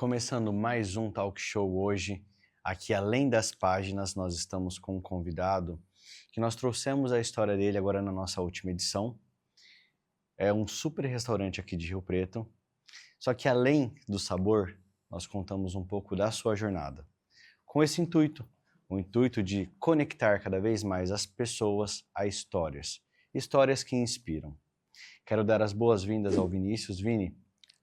Começando mais um talk show hoje. Aqui, além das páginas, nós estamos com um convidado que nós trouxemos a história dele agora na nossa última edição. É um super restaurante aqui de Rio Preto. Só que além do sabor, nós contamos um pouco da sua jornada. Com esse intuito, o intuito de conectar cada vez mais as pessoas a histórias. Histórias que inspiram. Quero dar as boas-vindas ao Vinícius. Vini,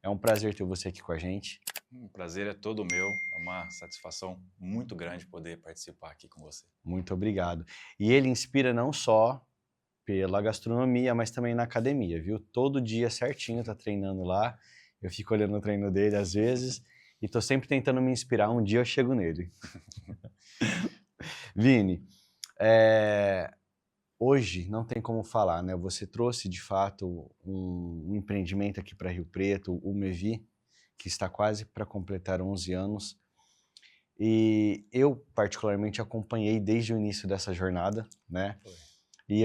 é um prazer ter você aqui com a gente. O prazer é todo meu, é uma satisfação muito grande poder participar aqui com você. Muito obrigado. E ele inspira não só pela gastronomia, mas também na academia, viu? Todo dia certinho tá treinando lá. Eu fico olhando o treino dele às vezes e tô sempre tentando me inspirar. Um dia eu chego nele. Vini, hoje não tem como falar, né? Você trouxe de fato um empreendimento aqui para Rio Preto, o Mevi, que está quase para completar 11 anos. E eu, particularmente, acompanhei desde o início dessa jornada, né? Foi. E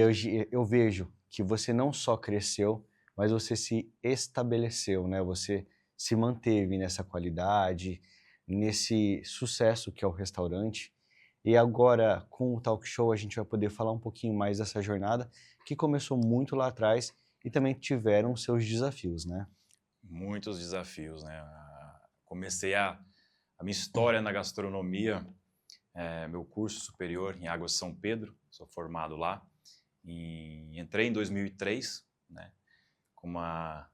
eu vejo que você não só cresceu, mas você se estabeleceu, né? Você se manteve nessa qualidade, nesse sucesso que é o restaurante. E agora, com o Talk Show, a gente vai poder falar um pouquinho mais dessa jornada, que começou muito lá atrás e também tiveram seus desafios, né? Muitos desafios, né? Comecei a minha história na gastronomia, meu curso superior em Águas de São Pedro, sou formado lá. Entrei em 2003, né? Com uma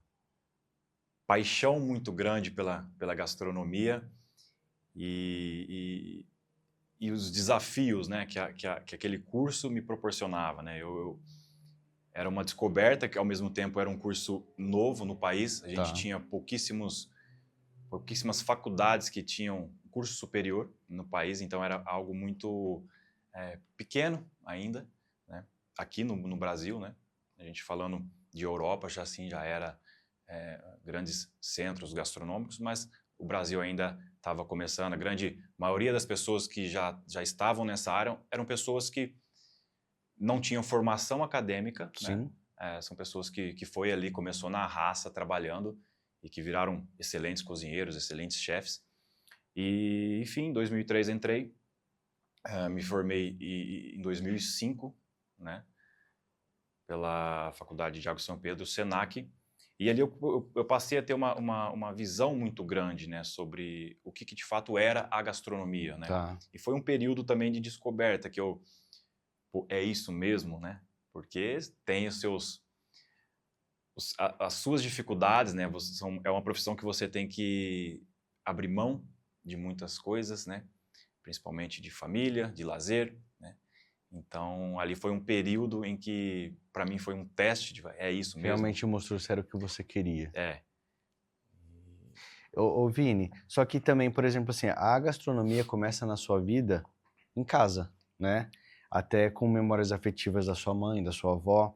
paixão muito grande pela gastronomia e os desafios, né, que aquele curso me proporcionava, né? Era uma descoberta que, ao mesmo tempo, era um curso novo no país. A gente tinha pouquíssimas faculdades que tinham curso superior no país, então era algo muito pequeno ainda, né? Aqui no Brasil, né? A gente falando de Europa, já era grandes centros gastronômicos, mas o Brasil ainda estava começando. A grande maioria das pessoas que já estavam nessa área eram pessoas que não tinham formação acadêmica, né? São pessoas que foi ali, começou na raça, trabalhando, e que viraram excelentes cozinheiros, excelentes chefes. E, enfim, em 2003 entrei, me formei em 2005, né? Pela Faculdade de Águas de São Pedro, Senac, e ali eu passei a ter uma visão muito grande, né, sobre o que de fato era a gastronomia, né? E foi um período também de descoberta, que pô, é isso mesmo, né? Porque tem as suas dificuldades, né? É uma profissão que você tem que abrir mão de muitas coisas, né? Principalmente de família, de lazer, né? Então, ali foi um período em que, para mim, foi um teste de, é isso mesmo? Realmente mostrou se era o que você queria. É. Ô Vini, só que também, por exemplo, assim, a gastronomia começa na sua vida em casa, né? Até com memórias afetivas da sua mãe, da sua avó.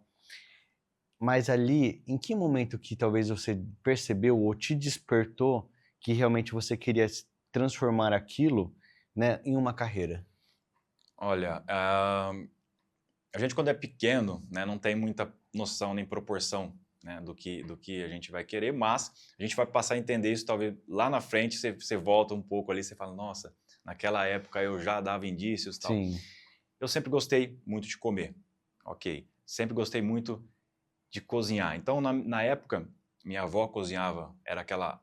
Mas ali, em que momento que talvez você percebeu ou te despertou que realmente você queria transformar aquilo, né, em uma carreira? Olha, a gente quando é pequeno, né, não tem muita noção nem proporção, né, do que a gente vai querer, mas a gente vai passar a entender isso talvez lá na frente, você volta um pouco ali, você fala, nossa, naquela época eu já dava indícios e tal. Sim. Eu sempre gostei muito de comer, ok. Sempre gostei muito de cozinhar. Então, na época, minha avó cozinhava, era aquela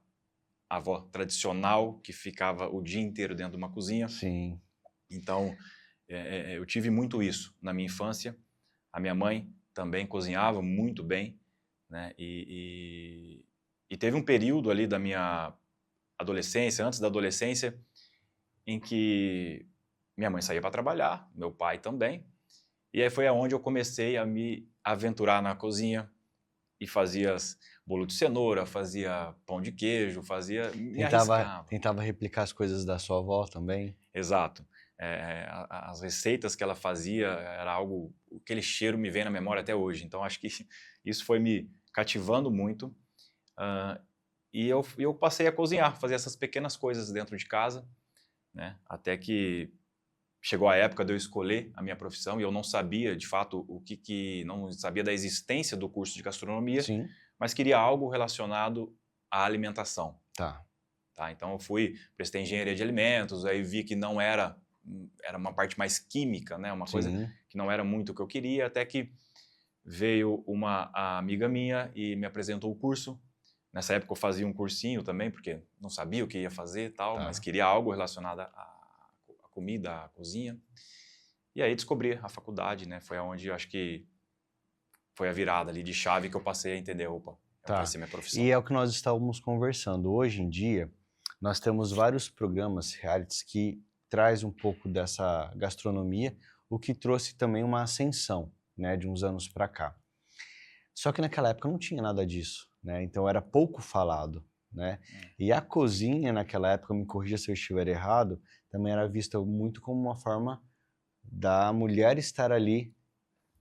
avó tradicional que ficava o dia inteiro dentro de uma cozinha. Sim. Então, eu tive muito isso na minha infância. A minha mãe também cozinhava muito bem, né? E teve um período ali da minha adolescência, antes da adolescência, em que minha mãe saía para trabalhar, meu pai também. E aí foi aonde eu comecei a me aventurar na cozinha e fazia bolo de cenoura, fazia pão de queijo, me arriscava. Tentava replicar as coisas da sua avó também? Exato. As receitas que ela fazia era algo, aquele cheiro me vem na memória até hoje. Então acho que isso foi me cativando muito. E eu passei a cozinhar, fazer essas pequenas coisas dentro de casa, né? Até que chegou a época de eu escolher a minha profissão e eu não sabia, de fato, não sabia da existência do curso de gastronomia, Sim. mas queria algo relacionado à alimentação. Tá. Tá? Então eu prestei engenharia de alimentos, aí vi que não era uma parte mais química, né? Uma coisa Sim. que não era muito o que eu queria, até que veio a amiga minha e me apresentou o curso. Nessa época eu fazia um cursinho também, porque não sabia o que ia fazer e tal, Tá. mas queria algo relacionado à comida, à cozinha. E aí descobri a faculdade, né? Foi onde eu acho que foi a virada ali de chave que eu passei a entender, opa, vai ser minha profissão. E é o que nós estávamos conversando. Hoje em dia, nós temos vários programas, realities, que traz um pouco dessa gastronomia, o que trouxe também uma ascensão, né, de uns anos para cá. Só que naquela época não tinha nada disso, né? Então era pouco falado, né? E a cozinha naquela época, me corrija se eu estiver errado, também era vista muito como uma forma da mulher estar ali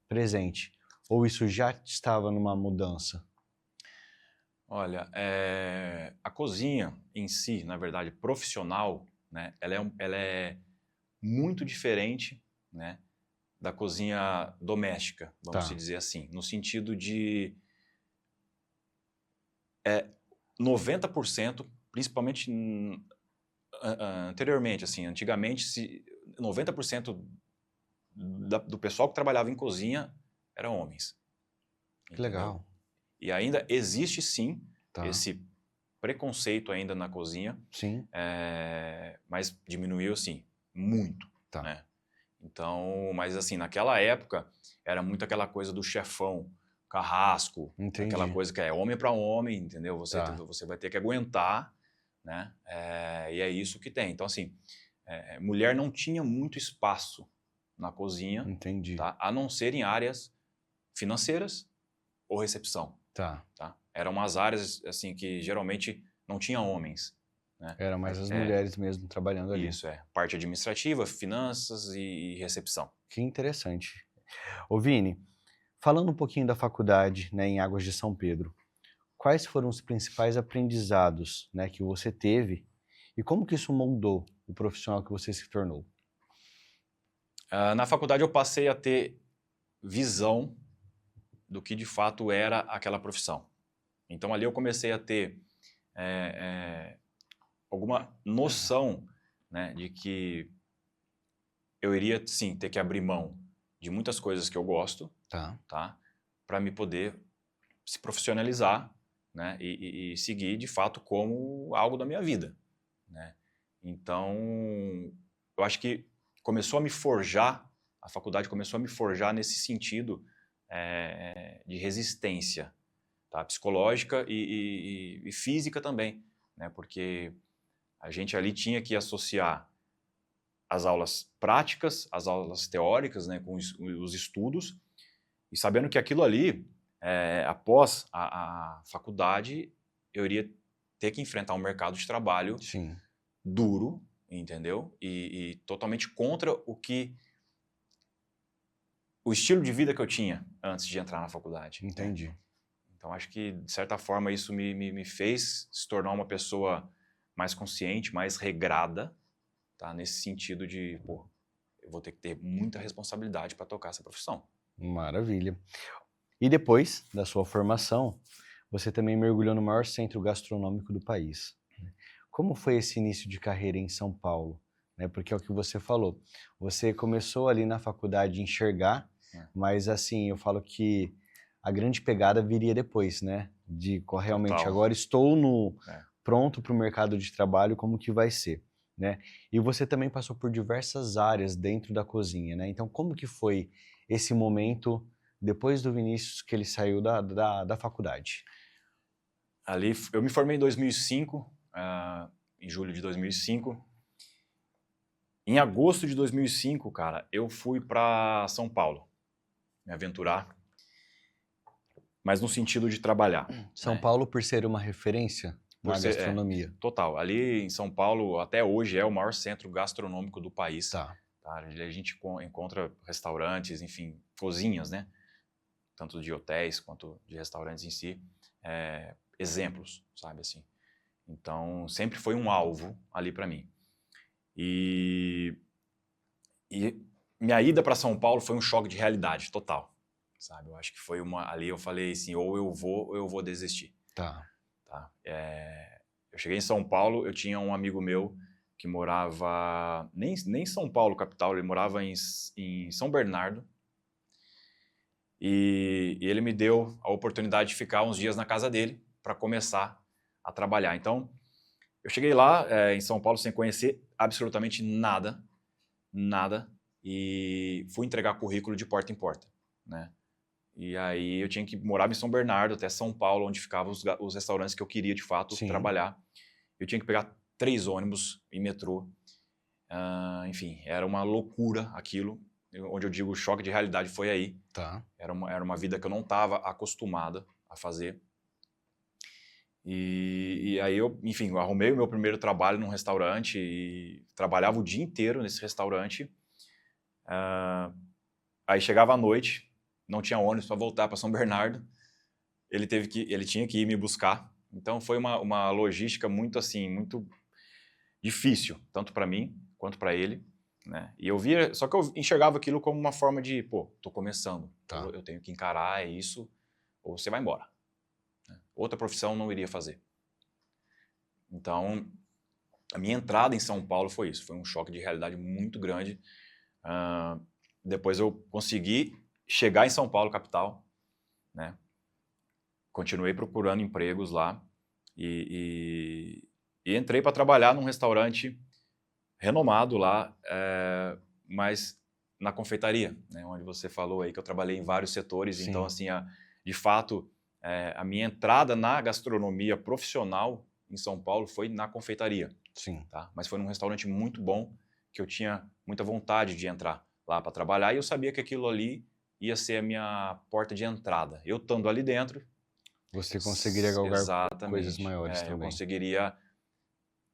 presente. Ou isso já estava numa mudança? Olha, a cozinha em si, na verdade, profissional, né, ela é muito diferente, né, da cozinha doméstica, vamos se dizer assim, no sentido de 90%, principalmente anteriormente, assim, antigamente, 90% do pessoal que trabalhava em cozinha eram homens. Que legal. E ainda existe, sim, Tá. esse preconceito ainda na cozinha, Sim. mas diminuiu, sim, muito. Tá. Né? Então, mas assim, naquela época, era muito aquela coisa do chefão, carrasco, Entendi. aquela coisa que é homem para homem, entendeu? Tá. Você vai ter que aguentar, né? E é isso que tem. Então, assim, mulher não tinha muito espaço na cozinha, Entendi. tá? A não ser em áreas financeiras ou recepção. Tá. Tá? Eram umas áreas assim que geralmente não tinha homens. Né? Era mais as mulheres mesmo trabalhando ali. Isso, parte administrativa, finanças e recepção. Que interessante. Ô Vini, falando um pouquinho da faculdade, né, em Águas de São Pedro, quais foram os principais aprendizados, né, que você teve e como que isso moldou o profissional que você se tornou? Na faculdade eu passei a ter visão do que de fato era aquela profissão. Então ali eu comecei a ter alguma noção, né, de que eu iria sim ter que abrir mão de muitas coisas que eu gosto, tá, para me poder se profissionalizar, né, e seguir de fato como algo da minha vida, né? Então eu acho que a faculdade começou a me forjar nesse sentido de resistência, tá? Psicológica e física também, né? Porque a gente ali tinha que associar as aulas práticas, as aulas teóricas, né, com os estudos, e sabendo que aquilo ali, após a faculdade, eu iria ter que enfrentar um mercado de trabalho duro, entendeu? E totalmente contra o estilo de vida que eu tinha antes de entrar na faculdade. Entendi. Né? Então, acho que, de certa forma, isso me fez se tornar uma pessoa mais consciente, mais regrada, tá? Nesse sentido de, pô, eu vou ter que ter muita responsabilidade para tocar essa profissão. Maravilha. E depois da sua formação, você também mergulhou no maior centro gastronômico do país. Como foi esse início de carreira em São Paulo? Porque é o que você falou. Você começou ali na faculdade a enxergar, mas assim, eu falo que a grande pegada viria depois, né? De realmente, Total. agora estou pronto para o mercado de trabalho, como que vai ser, né? E você também passou por diversas áreas dentro da cozinha, né? Então, como que foi esse momento depois do Vinícius que ele saiu da faculdade? Ali, eu me formei em 2005, em julho de 2005. Em agosto de 2005, cara, eu fui para São Paulo me aventurar, mas no sentido de trabalhar. São Paulo por ser uma referência na gastronomia. Total. Ali em São Paulo, até hoje, é o maior centro gastronômico do país. Tá. A gente encontra restaurantes, enfim, cozinhas, né? Tanto de hotéis quanto de restaurantes em si. Exemplos, sabe assim. Então, sempre foi um alvo ali para mim. E minha ida para São Paulo foi um choque de realidade total, sabe? Eu acho que foi ali eu falei assim, ou eu vou desistir. Tá. Eu cheguei em São Paulo, eu tinha um amigo meu que morava, nem em São Paulo, capital, ele morava em São Bernardo, e ele me deu a oportunidade de ficar uns dias na casa dele para começar a trabalhar. Então, eu cheguei lá em São Paulo sem conhecer absolutamente nada, e fui entregar currículo de porta em porta, né? E aí eu tinha que morar em São Bernardo até São Paulo, onde ficavam os restaurantes que eu queria de fato trabalhar. Eu tinha que pegar 3 ônibus e metrô. Enfim, era uma loucura aquilo. Onde eu digo o choque de realidade foi aí. Tá. Era uma vida que eu não estava acostumada a fazer. E aí enfim, eu arrumei o meu primeiro trabalho num restaurante e trabalhava o dia inteiro nesse restaurante. Aí chegava à noite, não tinha ônibus para voltar para São Bernardo. Ele tinha que ir me buscar. Então foi uma logística muito assim, muito difícil, tanto para mim quanto para ele, né? E só que eu enxergava aquilo como uma forma de, pô, tô começando, Tá. eu tenho que encarar isso, ou você vai embora. Outra profissão não iria fazer. Então, a minha entrada em São Paulo foi isso, foi um choque de realidade muito grande. Depois eu consegui chegar em São Paulo, capital, né? Continuei procurando empregos lá e entrei para trabalhar num restaurante renomado lá, mas na confeitaria, né? Onde você falou aí que eu trabalhei em vários setores. Sim. Então, assim, de fato, a minha entrada na gastronomia profissional em São Paulo foi na confeitaria. Sim. Tá? Mas foi num restaurante muito bom que eu tinha muita vontade de entrar lá para trabalhar e eu sabia que aquilo ali ia ser a minha porta de entrada. Eu estando ali dentro... Você conseguiria galgar coisas Exatamente. maiores também. Eu conseguiria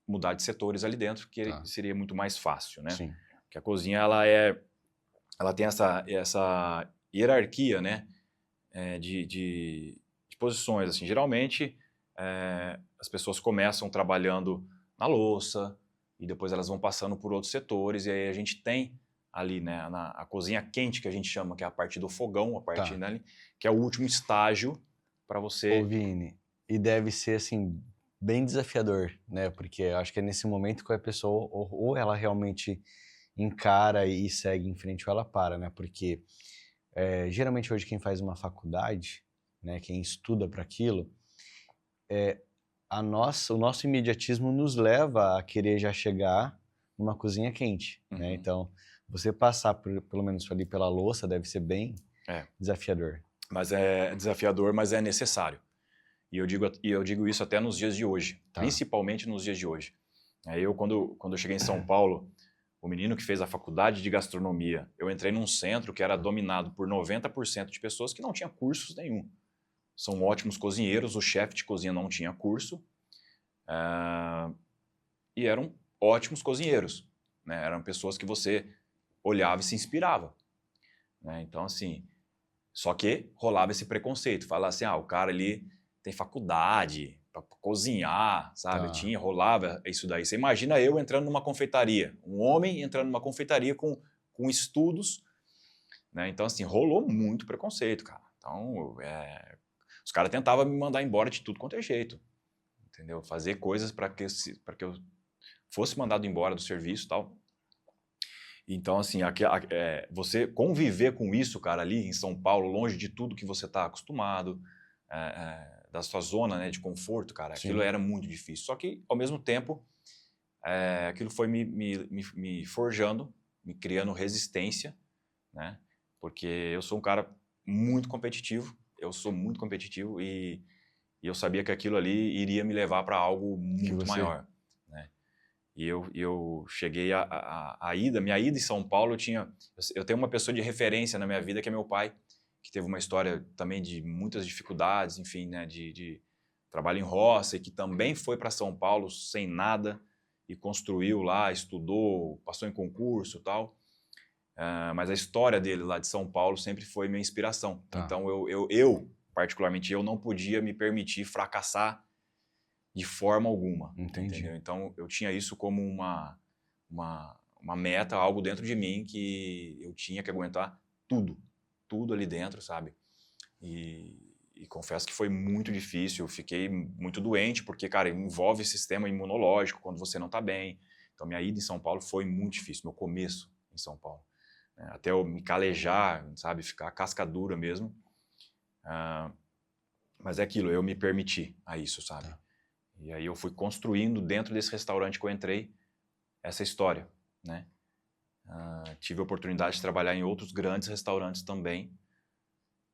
mudar de setores ali dentro, que seria muito mais fácil, né? Sim. Porque a cozinha, ela tem essa hierarquia, né? De posições, assim. Geralmente, as pessoas começam trabalhando na louça e depois elas vão passando por outros setores e aí a gente tem ali, né, a cozinha quente, que a gente chama, que é a parte do fogão, a parte, né, que é o último estágio para você... Ô, Vini, e deve ser, assim, bem desafiador, né? Porque eu acho que é nesse momento que a pessoa ou ela realmente encara e segue em frente ou ela para, né? Porque geralmente hoje quem faz uma faculdade, né, quem estuda para aquilo, o nosso imediatismo nos leva a querer já chegar numa cozinha quente, né? Então, você passar pelo menos ali pela louça deve ser bem desafiador. Mas é desafiador, mas é necessário. E eu digo isso até nos dias de hoje, principalmente nos dias de hoje. Quando eu cheguei em São Paulo, o menino que fez a faculdade de gastronomia, eu entrei num centro que era dominado por 90% de pessoas que não tinham cursos nenhum. São ótimos cozinheiros, o chefe de cozinha não tinha curso, e eram ótimos cozinheiros, né? Eram pessoas que você olhava e se inspirava, né? Então, assim, só que rolava esse preconceito, falava assim, o cara ali tem faculdade para cozinhar, sabe? Rolava isso daí. Você imagina eu entrando numa confeitaria, um homem entrando numa confeitaria com estudos, né? Então, assim, rolou muito preconceito, cara. Então, os caras tentavam me mandar embora de tudo quanto é jeito, entendeu? Fazer coisas para que eu fosse mandado embora do serviço e tal. Então, assim, você conviver com isso, cara, ali em São Paulo, longe de tudo que você está acostumado, da sua zona, né, de conforto, cara, aquilo era muito difícil. Só que, ao mesmo tempo, aquilo foi me forjando, me criando resistência, né? Porque eu sou um cara muito competitivo, e eu sabia que aquilo ali iria me levar para algo muito maior. E eu cheguei minha ida em São Paulo, eu tenho uma pessoa de referência na minha vida, que é meu pai, que teve uma história também de muitas dificuldades, enfim, né, de trabalho em roça, e que também foi para São Paulo sem nada, e construiu lá, estudou, passou em concurso e tal. Mas a história dele lá de São Paulo sempre foi minha inspiração. Então, particularmente, eu não podia me permitir fracassar de forma alguma. Entendi. Entendeu? Então, eu tinha isso como uma meta, algo dentro de mim que eu tinha que aguentar tudo ali dentro, sabe? E confesso que foi muito difícil, eu fiquei muito doente, porque, cara, envolve sistema imunológico quando você não está bem. Então, minha ida em São Paulo foi muito difícil, meu começo em São Paulo. Até eu me calejar, sabe, ficar casca dura mesmo. Mas é aquilo, eu me permiti a isso, sabe? E aí eu fui construindo dentro desse restaurante que eu entrei essa história, né? Tive a oportunidade de trabalhar em outros grandes restaurantes também,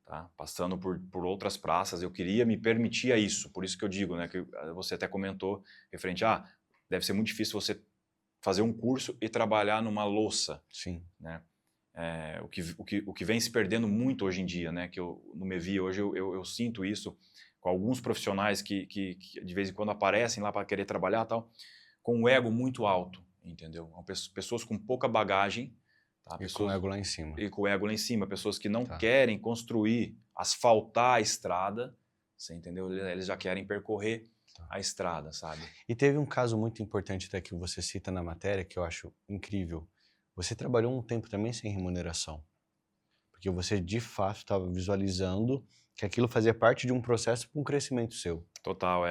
tá? Passando por outras praças, eu queria me permitir a isso, por isso que eu digo, né, que você até comentou referente a, deve ser muito difícil você fazer um curso e trabalhar numa louça. Sim. Né? O que vem se perdendo muito hoje em dia, né, que eu no Mevi hoje eu sinto isso com alguns profissionais que de vez em quando aparecem lá para querer trabalhar tal, com o ego muito alto, entendeu? Pessoas com pouca bagagem, tá? E com o ego lá em cima. E com o ego lá em cima, pessoas que não querem construir, asfaltar a estrada, você entendeu? Eles já querem percorrer a estrada, sabe? E teve um caso muito importante até que você cita na matéria, que eu acho incrível. Você trabalhou um tempo também sem remuneração, porque você de fato estava visualizando que aquilo fazia parte de um processo para um crescimento seu. Total,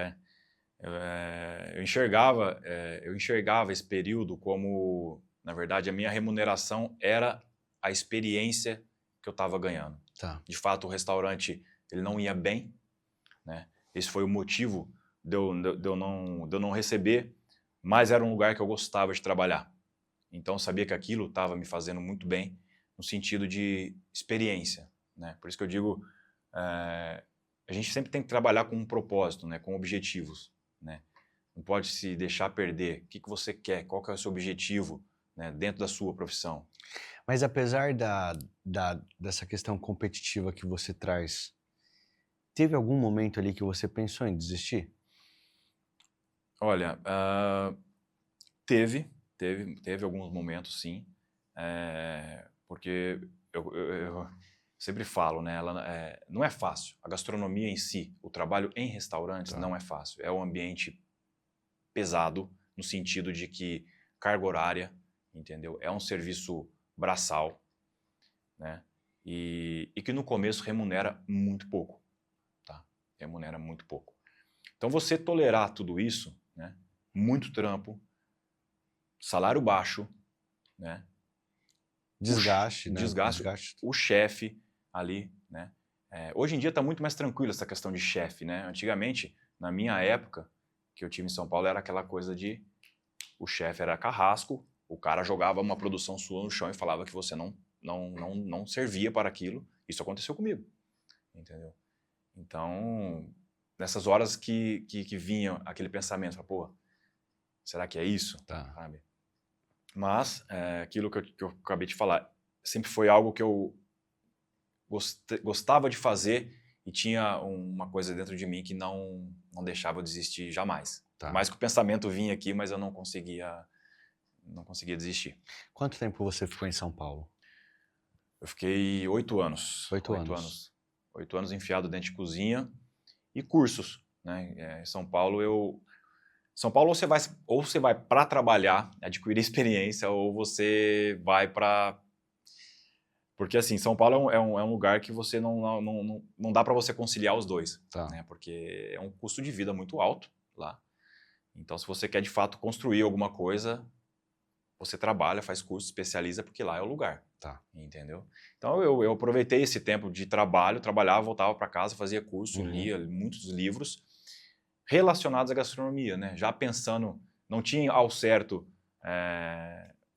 eu enxergava esse período como, na verdade, a minha remuneração era a experiência que eu estava ganhando. De fato, o restaurante ele não ia bem, né? Esse foi o motivo de eu não receber, mas era um lugar que eu gostava de trabalhar. Então, eu sabia que aquilo estava me fazendo muito bem no sentido de experiência, né? Por isso que eu digo, a gente sempre tem que trabalhar com um propósito, né? Com objetivos, né? Não pode se deixar perder. O que você quer? Qual que é o seu objetivo, né? Dentro da sua profissão? Mas apesar dessa questão competitiva que você traz, teve algum momento ali que você pensou em desistir? Olha, teve alguns momentos, sim, porque eu sempre falo, né, não é fácil. A gastronomia em si, o trabalho em restaurantes não é fácil. É um ambiente pesado, no sentido de que carga horária, entendeu? É um serviço braçal, né? E que no começo remunera muito pouco, tá? Remunera muito pouco. Então você tolerar tudo isso, né? Muito trampo, salário baixo, né? Desgaste. O chefe ali, né? Hoje em dia está muito mais tranquilo essa questão de chefe, né? Antigamente, na minha época, que eu tive em São Paulo, era aquela coisa de o chefe era carrasco, o cara jogava uma produção sua no chão e falava que você não servia para aquilo. Isso aconteceu comigo, entendeu? Então, nessas horas que vinha aquele pensamento, pô, será que é isso? Sabe? Mas, aquilo que eu acabei de falar, sempre foi algo que eu gostava de fazer e tinha uma coisa dentro de mim que não deixava eu desistir jamais. Mais que o pensamento vinha aqui, mas eu não conseguia desistir. Quanto tempo você ficou em São Paulo? Eu fiquei 8 anos. 8 anos. 8 anos enfiado dentro de cozinha e cursos, né? Em São Paulo ou você vai para trabalhar, adquirir experiência, ou você vai para... Porque assim, São Paulo é um lugar que você não dá para você conciliar os dois, né? Porque é um custo de vida muito alto lá. Então, se você quer de fato construir alguma coisa, você trabalha, faz curso, especializa, porque lá é o lugar. Entendeu? Então, eu aproveitei esse tempo de trabalho, trabalhava, voltava para casa, fazia curso, lia muitos livros relacionados à gastronomia, né? Já pensando, não tinha ao certo,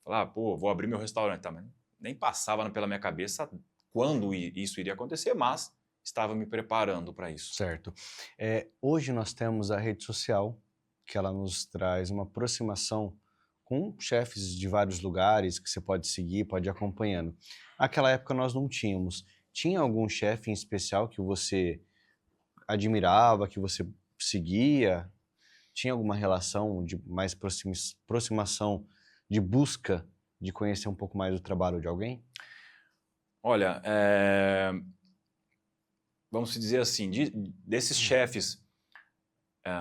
falar, pô, vou abrir meu restaurante, tá? Mas nem passava pela minha cabeça quando isso iria acontecer, mas estava me preparando para isso. Certo. Hoje nós temos a rede social, que ela nos traz uma aproximação com chefes de vários lugares que você pode seguir, pode ir acompanhando. Naquela época nós não tínhamos. Tinha algum chefe em especial que você admirava, que você seguia? Tinha alguma relação de mais aproximação, de busca de conhecer um pouco mais o trabalho de alguém? Olha, vamos dizer assim, desses chefes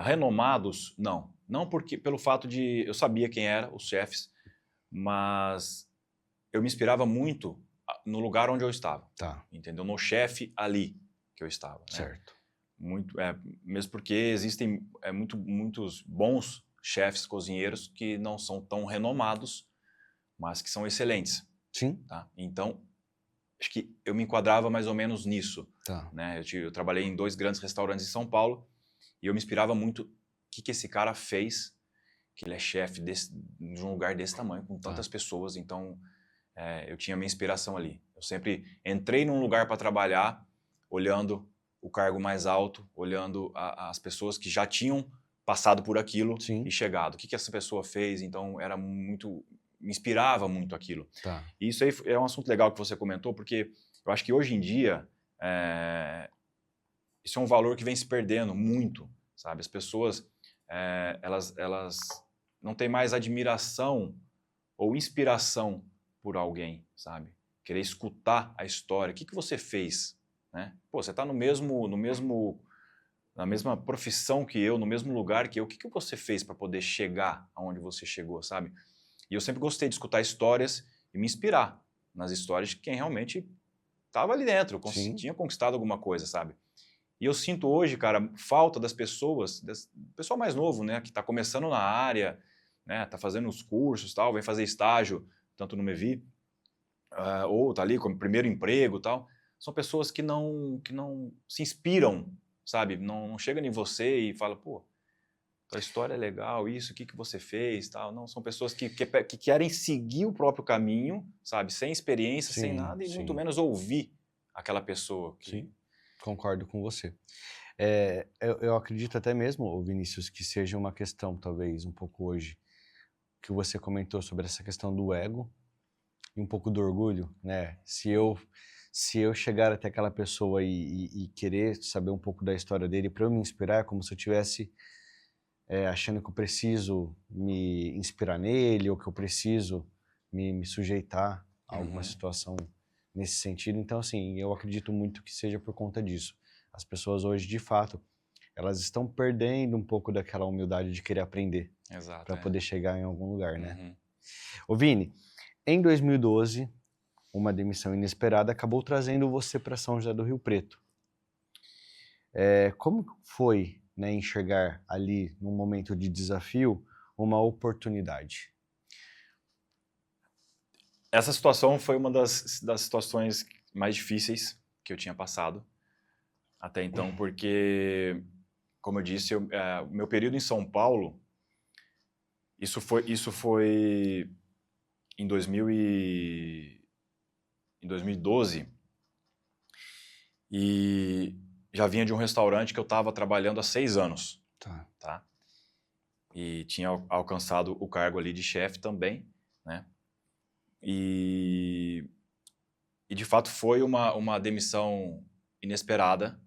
renomados, não. Não pelo fato de eu sabia quem eram os chefes, mas eu me inspirava muito no lugar onde eu estava. Entendeu? No chefe ali que eu estava. Certo. mesmo porque existem muitos bons chefes cozinheiros que não são tão renomados, mas que são excelentes. Sim. Tá? Então, acho que eu me enquadrava mais ou menos nisso. Tá. Né? Eu trabalhei em 2 grandes restaurantes em São Paulo e eu me inspirava muito o que esse cara fez, que ele é chefe de um lugar desse tamanho, com tantas pessoas, então eu tinha minha inspiração ali. Eu sempre entrei num lugar para trabalhar, olhando o cargo mais alto, olhando as pessoas que já tinham passado por aquilo e chegado. O que essa pessoa fez, então me inspirava muito aquilo. Tá. E isso aí é um assunto legal que você comentou, porque eu acho que hoje em dia isso é um valor que vem se perdendo muito, sabe? As pessoas, elas não têm mais admiração ou inspiração por alguém, sabe? Querer escutar a história. O que você fez? Né? Pô, você está na mesma profissão que eu, no mesmo lugar que eu. O que você fez para poder chegar aonde você chegou, sabe? E eu sempre gostei de escutar histórias e me inspirar nas histórias de quem realmente estava ali dentro, tinha conquistado alguma coisa, sabe? E eu sinto hoje, cara, falta das pessoas, do pessoal mais novo, né, que está começando na área, né, tá fazendo os cursos, tal, vem fazer estágio, tanto no Mevi, ou tá ali como primeiro emprego, tal. São pessoas que não se inspiram, sabe? Não chegam em você e falam, pô, tua história é legal, isso, o que você fez, tal. Não, são pessoas que querem seguir o próprio caminho, sabe? Sem experiência, sem nada, e muito menos ouvir aquela pessoa. Sim, concordo com você. Eu acredito até mesmo, Vinícius, que seja uma questão, talvez, um pouco hoje, que você comentou sobre essa questão do ego e um pouco do orgulho, né? Se eu chegar até aquela pessoa e querer saber um pouco da história dele para eu me inspirar, é como se eu tivesse achando que eu preciso me inspirar nele ou que eu preciso me sujeitar a alguma situação nesse sentido. Então, assim, eu acredito muito que seja por conta disso. As pessoas hoje, de fato, elas estão perdendo um pouco daquela humildade de querer aprender para poder chegar em algum lugar, né? Ô Vini, em 2012, uma demissão inesperada acabou trazendo você para São José do Rio Preto. Como foi, né, enxergar ali, num momento de desafio, uma oportunidade? Essa situação foi uma das situações mais difíceis que eu tinha passado até então, porque, como eu disse, o meu período em São Paulo, isso foi em 2012, e já vinha de um restaurante que eu estava trabalhando há 6 anos. Tá? E tinha alcançado o cargo ali de chefe também, né? E de fato foi uma demissão inesperada,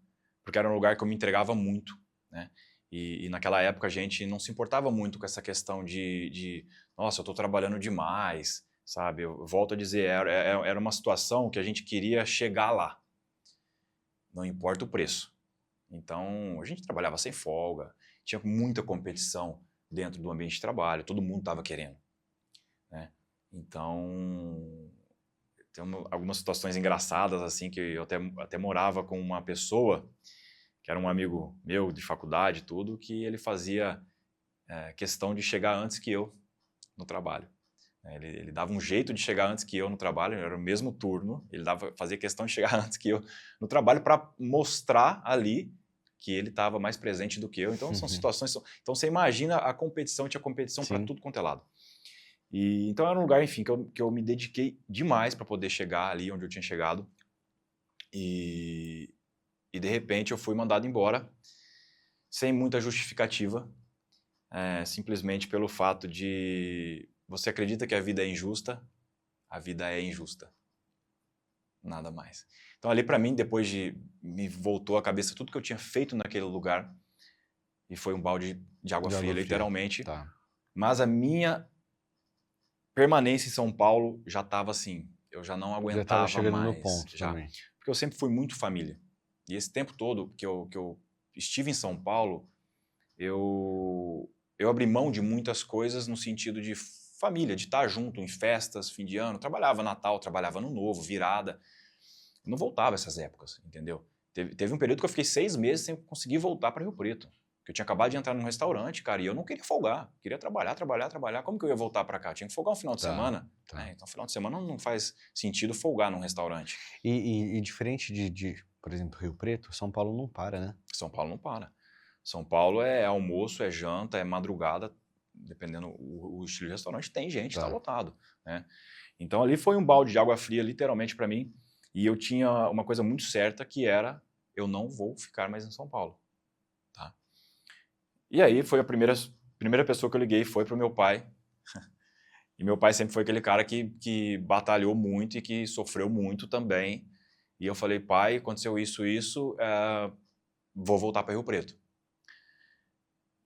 porque era um lugar que eu me entregava muito, né? E naquela época a gente não se importava muito com essa questão de nossa, eu estou trabalhando demais, sabe? Eu volto a dizer, era uma situação que a gente queria chegar lá, não importa o preço. Então a gente trabalhava sem folga, tinha muita competição dentro do ambiente de trabalho, todo mundo estava querendo, né? Então tem algumas situações engraçadas, assim, que eu até morava com uma pessoa, que era um amigo meu de faculdade, tudo, que ele fazia questão de chegar antes que eu no trabalho. Ele dava um jeito de chegar antes que eu no trabalho, era o mesmo turno, ele fazia questão de chegar antes que eu no trabalho para mostrar ali que ele estava mais presente do que eu. Então, são situações... Então, você imagina a competição, tinha competição para tudo quanto é lado. E então era um lugar, enfim, que eu me dediquei demais para poder chegar ali onde eu tinha chegado. E de repente eu fui mandado embora sem muita justificativa, simplesmente pelo fato de você acredita que a vida é injusta, a vida é injusta. Nada mais. Então ali para mim, depois me voltou à cabeça tudo que eu tinha feito naquele lugar e foi um balde de água fria, literalmente. Tá. Mas a minha permanência em São Paulo já estava assim, eu já não aguentava mais. Já estava chegando no ponto também. Porque eu sempre fui muito família. E esse tempo todo que eu estive em São Paulo, eu abri mão de muitas coisas no sentido de família, de estar junto em festas, fim de ano. Trabalhava Natal, trabalhava Ano Novo, virada. Eu não voltava essas épocas, entendeu? Teve um período que eu fiquei 6 meses sem conseguir voltar para Rio Preto. Porque eu tinha acabado de entrar num restaurante, cara, e eu não queria folgar. Queria trabalhar. Como que eu ia voltar para cá? Tinha que folgar um final de semana. Né? Então, final de semana não faz sentido folgar num restaurante. E diferente por exemplo, Rio Preto, São Paulo não para, né? São Paulo não para. São Paulo é almoço, é janta, é madrugada, dependendo o estilo de restaurante, tem gente, está lotado. Né? Então ali foi um balde de água fria, literalmente, para mim. E eu tinha uma coisa muito certa, que era, eu não vou ficar mais em São Paulo. Tá? E aí foi a primeira pessoa que eu liguei, foi para o meu pai. E meu pai sempre foi aquele cara que batalhou muito e que sofreu muito também. E eu falei, pai, aconteceu isso, vou voltar para Rio Preto.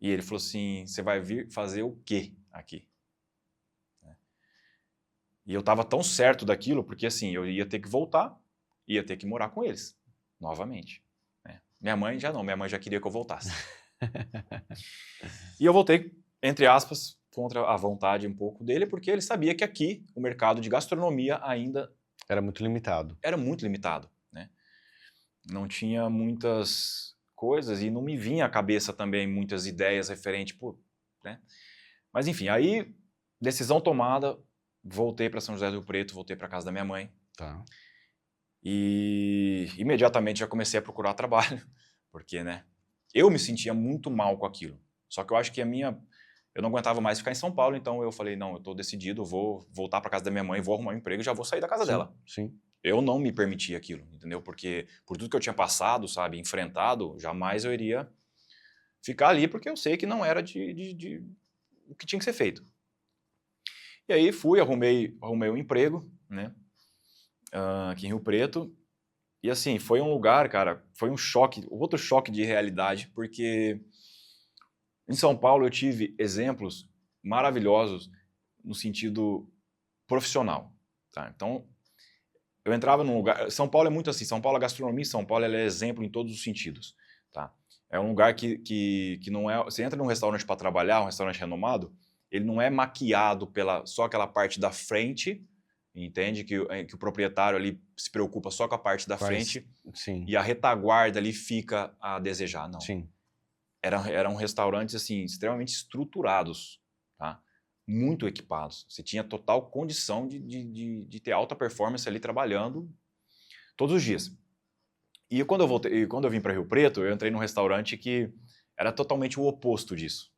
E ele falou assim, você vai vir fazer o quê aqui? E eu estava tão certo daquilo, porque assim, eu ia ter que voltar, ia ter que morar com eles, novamente. Né? Minha mãe já queria que eu voltasse. E eu voltei, entre aspas, contra a vontade um pouco dele, porque ele sabia que aqui o mercado de gastronomia ainda... Era muito limitado. Era muito limitado. Né? Não tinha muitas coisas e não me vinha à cabeça também muitas ideias referentes... né? Mas enfim, aí, decisão tomada... Voltei para São José do Rio Preto, voltei para casa da minha mãe. Tá. E imediatamente já comecei a procurar trabalho, porque, né, eu me sentia muito mal com aquilo. Só que eu acho que eu não aguentava mais ficar em São Paulo, então eu falei, não, eu estou decidido, eu vou voltar para casa da minha mãe, vou arrumar um emprego e já vou sair da casa dela. Sim. Eu não me permitia aquilo, entendeu? Porque por tudo que eu tinha passado, sabe, enfrentado, jamais eu iria ficar ali, porque eu sei que não era o que tinha que ser feito. E aí arrumei um emprego, né, aqui em Rio Preto, e assim, foi um lugar, cara, foi um choque, outro choque de realidade, porque em São Paulo eu tive exemplos maravilhosos no sentido profissional, tá? Então, eu entrava num lugar, São Paulo é muito assim, São Paulo, a gastronomia em São Paulo, ela é exemplo em todos os sentidos, tá? É um lugar que não é, você entra num restaurante para trabalhar, um restaurante renomado, ele não é maquiado só aquela parte da frente, entende? Que o proprietário ali se preocupa só com a parte da frente. Sim. E a retaguarda ali fica a desejar, não. Sim. Eram restaurantes assim, extremamente estruturados, tá? Muito equipados. Você tinha total condição de ter alta performance ali trabalhando todos os dias. E quando eu vim para Rio Preto, eu entrei num restaurante que era totalmente o oposto disso.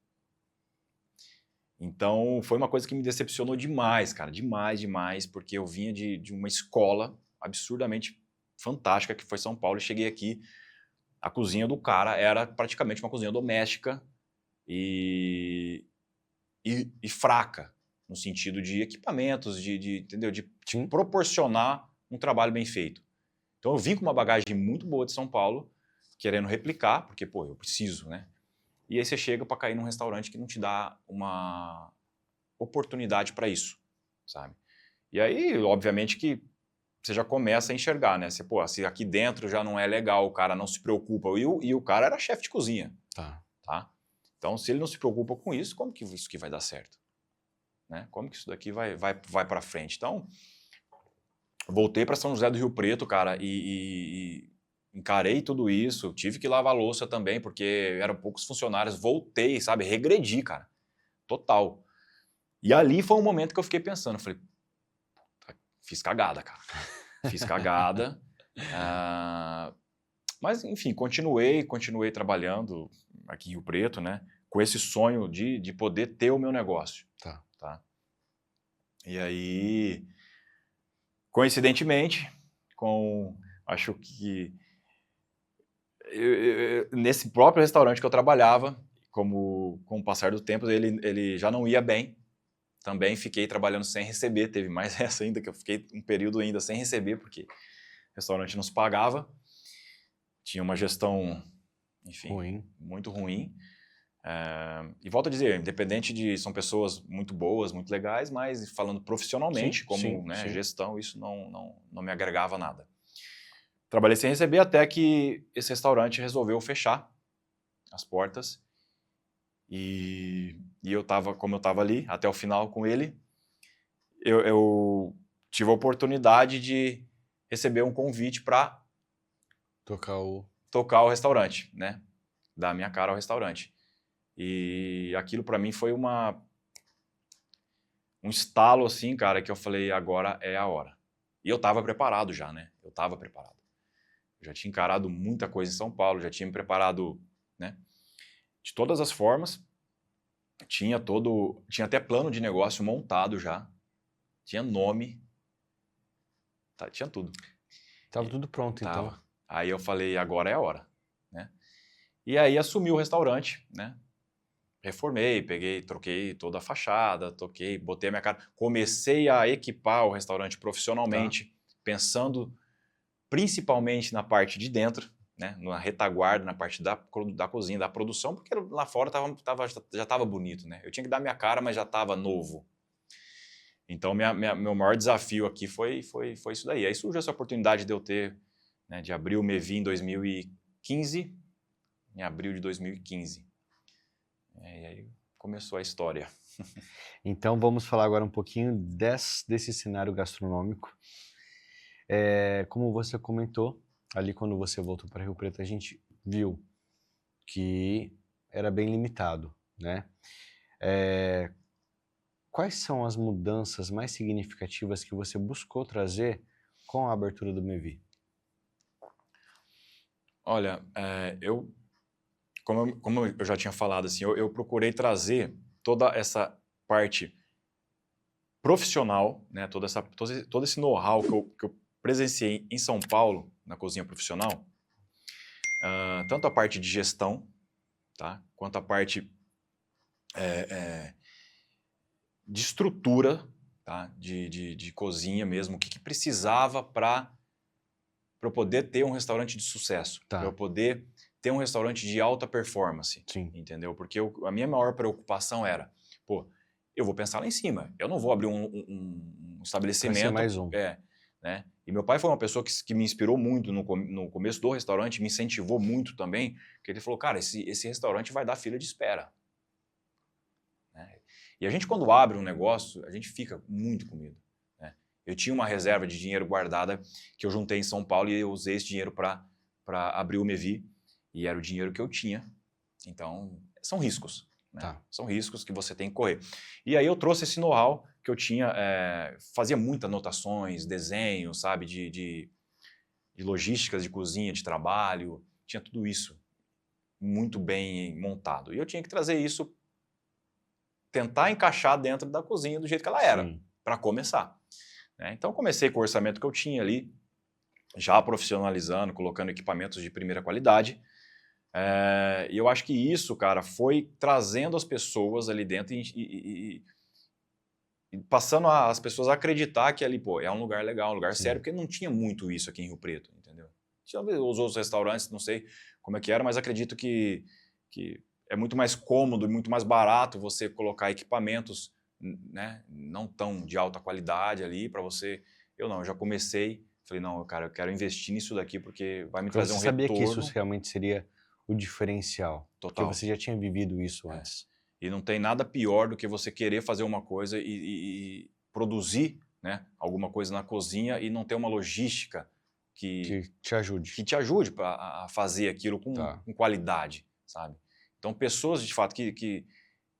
Então, foi uma coisa que me decepcionou demais, cara, demais, porque eu vinha de uma escola absurdamente fantástica, que foi São Paulo, e cheguei aqui, a cozinha do cara era praticamente uma cozinha doméstica e fraca, no sentido de equipamentos, entendeu? De proporcionar um trabalho bem feito. Então, eu vim com uma bagagem muito boa de São Paulo, querendo replicar, porque, pô, eu preciso, né? E aí você chega para cair num restaurante que não te dá uma oportunidade para isso, sabe? E aí, obviamente, que você já começa a enxergar, né? Se aqui dentro já não é legal, o cara não se preocupa. E o cara era chefe de cozinha. Tá? Então, se ele não se preocupa com isso, como que isso aqui vai dar certo? Né? Como que isso daqui vai para frente? Então, voltei para São José do Rio Preto, cara, e encarei tudo isso, tive que lavar louça também, porque eram poucos funcionários, voltei, sabe, regredi, cara, total. E ali foi um momento que eu fiquei pensando, falei, fiz cagada, cara, fiz cagada, mas enfim, continuei trabalhando aqui em Rio Preto, né, com esse sonho de poder ter o meu negócio. Tá? E aí, coincidentemente, acho que nesse próprio restaurante que eu trabalhava, com o passar do tempo, ele já não ia bem. Também fiquei trabalhando sem receber, teve mais essa ainda, que eu fiquei um período ainda sem receber, porque o restaurante não se pagava. Tinha uma gestão, enfim, muito ruim. E volto a dizer, são pessoas muito boas, muito legais, mas falando profissionalmente, gestão, isso não me agregava nada. Trabalhei sem receber até que esse restaurante resolveu fechar as portas. E como eu estava ali até o final com ele, eu tive a oportunidade de receber um convite para tocar o restaurante, né? Dar a minha cara ao restaurante. E aquilo para mim foi um estalo assim, cara, que eu falei, agora é a hora. E eu estava preparado já, né? Eu estava preparado. Já tinha encarado muita coisa em São Paulo, já tinha me preparado, né? De todas as formas, tinha até plano de negócio montado já, tinha nome, tinha tudo. Tava tudo pronto, tava. então. Aí eu falei, agora é a hora, né? E aí assumi o restaurante, né? Reformei, troquei toda a fachada, botei a minha cara, comecei a equipar o restaurante profissionalmente, também principalmente na parte de dentro, né, na retaguarda, na parte da cozinha, da produção, porque lá fora já estava bonito, né? Eu tinha que dar minha cara, mas já estava novo. Então, meu maior desafio aqui foi isso daí. Aí surgiu essa oportunidade de eu ter, né, de abrir o Mevi em 2015, em abril de 2015. E aí começou a história. Então, vamos falar agora um pouquinho desse cenário gastronômico. Como você comentou, ali quando você voltou para Rio Preto, a gente viu que era bem limitado, né? Quais são as mudanças mais significativas que você buscou trazer com a abertura do Mevi? Olha, como eu já tinha falado, assim, eu procurei trazer toda essa parte profissional, né, todo esse know-how que eu presenciei em São Paulo, na cozinha profissional, tanto a parte de gestão, tá, quanto a parte de estrutura, tá, de cozinha mesmo, o que precisava para eu poder ter um restaurante de sucesso, para eu poder ter um restaurante de alta performance, entendeu? Porque a minha maior preocupação era, eu vou pensar lá em cima, eu não vou abrir um estabelecimento... Vai ser mais um. Né? E meu pai foi uma pessoa que me inspirou muito no começo do restaurante, me incentivou muito também, porque ele falou, cara, esse restaurante vai dar fila de espera. Né? E a gente, quando abre um negócio, a gente fica muito com medo. Né? Eu tinha uma reserva de dinheiro guardada que eu juntei em São Paulo e eu usei esse dinheiro para abrir o Mevi, e era o dinheiro que eu tinha. Então, são riscos. Né? São riscos que você tem que correr. E aí eu trouxe esse know-how que eu tinha, fazia muitas anotações, desenhos, sabe, de logísticas de cozinha, de trabalho, tinha tudo isso muito bem montado. E eu tinha que trazer isso, tentar encaixar dentro da cozinha do jeito que ela era, para começar. Né? Então comecei com o orçamento que eu tinha ali, já profissionalizando, colocando equipamentos de primeira qualidade. E eu acho que isso, cara, foi trazendo as pessoas ali dentro e passando as pessoas a acreditar que ali, é um lugar legal, um lugar sério, porque não tinha muito isso aqui em Rio Preto, entendeu? Tinha os outros restaurantes, não sei como é que era, mas acredito que é muito mais cômodo e muito mais barato você colocar equipamentos, né, não tão de alta qualidade ali para você... Eu já comecei, falei, não, cara, eu quero investir nisso daqui porque vai me trazer um retorno. Você sabia que isso realmente seria o diferencial? Total. Porque você já tinha vivido isso antes. E não tem nada pior do que você querer fazer uma coisa e produzir, né, alguma coisa na cozinha e não ter uma logística que te ajude. Que te ajude a fazer aquilo com qualidade, sabe? Então, pessoas, de fato, que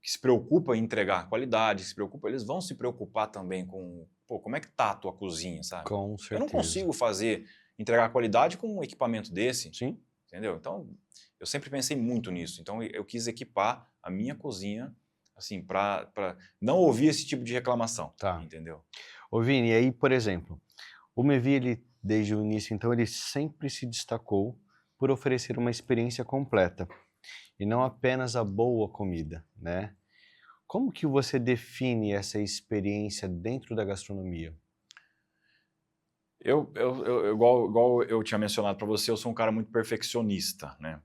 se preocupam em entregar qualidade, eles vão se preocupar também com, como é que tá a tua cozinha, sabe? Com certeza. Eu não consigo entregar qualidade com um equipamento desse. Sim. Entendeu? Então, eu sempre pensei muito nisso. Então, eu quis equipar a minha cozinha, assim, para não ouvir esse tipo de reclamação, entendeu? Ô Vini, e aí, por exemplo, o Mevi, ele, desde o início, então, ele sempre se destacou por oferecer uma experiência completa e não apenas a boa comida, né? Como que você define essa experiência dentro da gastronomia? Igual eu tinha mencionado para você, eu sou um cara muito perfeccionista, né?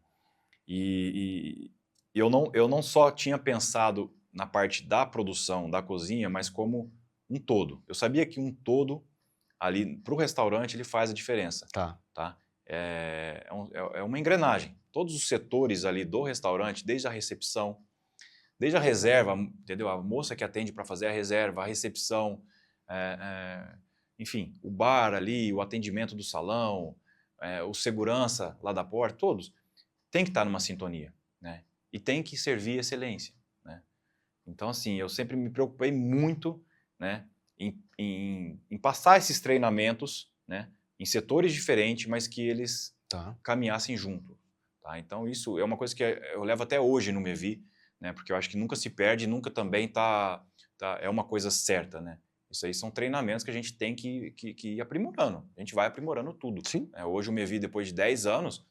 E eu não só tinha pensado na parte da produção, da cozinha, mas como um todo. Eu sabia que um todo, ali, para o restaurante, ele faz a diferença. Tá? É uma engrenagem. Todos os setores ali do restaurante, desde a recepção, desde a reserva, entendeu? A moça que atende para fazer a reserva, a recepção, enfim, o bar ali, o atendimento do salão, o segurança lá da porta, todos, tem que estar numa sintonia, né? E tem que servir excelência, né? Então, assim, eu sempre me preocupei muito, né, em passar esses treinamentos, né, em setores diferentes, mas que eles caminhassem junto. Tá? Então, isso é uma coisa que eu levo até hoje no Mevi, né, porque eu acho que nunca se perde, nunca também é uma coisa certa. Né? Isso aí são treinamentos que a gente tem que ir aprimorando. A gente vai aprimorando tudo. Sim. Hoje o Mevi, depois de 10 anos,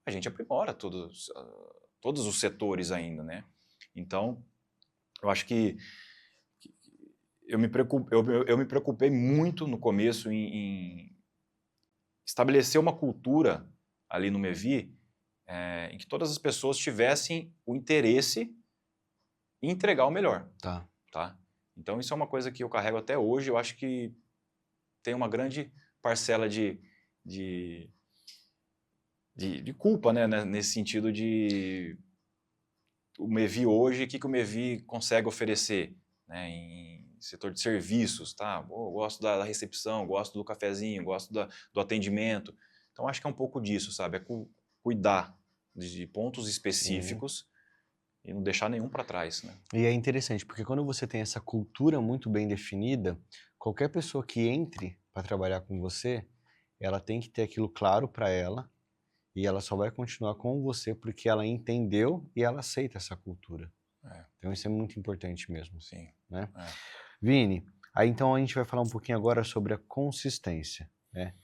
a gente aprimora todos os setores ainda. Né? Então, eu acho que eu me preocupei muito no começo em estabelecer uma cultura ali no Mevi em que todas as pessoas tivessem o interesse em entregar o melhor. Tá? Então, isso é uma coisa que eu carrego até hoje. Eu acho que tem uma grande parcela de culpa, né, nesse sentido de o Mevi hoje, o que o Mevi consegue oferecer, né, em setor de serviços, tá? Eu gosto da recepção, gosto do cafezinho, gosto do atendimento. Então, acho que é um pouco disso, sabe? É cuidar de pontos específicos e não deixar nenhum para trás, né? E é interessante, porque quando você tem essa cultura muito bem definida, qualquer pessoa que entre para trabalhar com você, ela tem que ter aquilo claro para ela e ela só vai continuar com você porque ela entendeu e ela aceita essa cultura. Então isso é muito importante mesmo. Sim. Né? Vini, aí então a gente vai falar um pouquinho agora sobre a consistência. Né?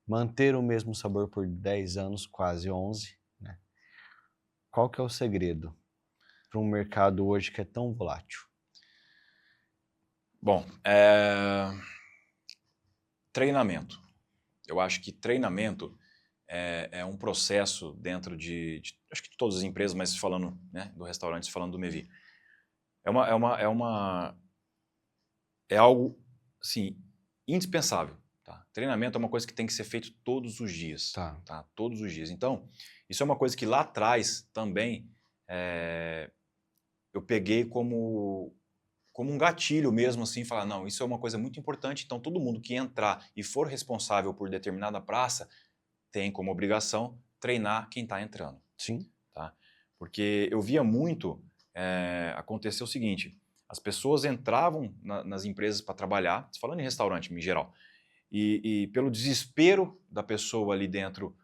Manter o mesmo sabor por 10 anos, quase 11. Né? Qual que é o segredo para um mercado hoje que é tão volátil? Bom, treinamento. Eu acho que treinamento é um processo dentro acho que de todas as empresas, mas falando, né, do restaurante, falando do Mevi. É algo, assim, indispensável. Tá? Treinamento é uma coisa que tem que ser feito todos os dias. Tá? Todos os dias. Então, isso é uma coisa que lá atrás também eu peguei como um gatilho mesmo, assim, falar, não, isso é uma coisa muito importante, então todo mundo que entrar e for responsável por determinada praça tem como obrigação treinar quem está entrando. Sim. Tá? Porque eu via muito acontecer o seguinte, as pessoas entravam nas empresas para trabalhar, falando em restaurante em geral, e pelo desespero da pessoa ali dentro,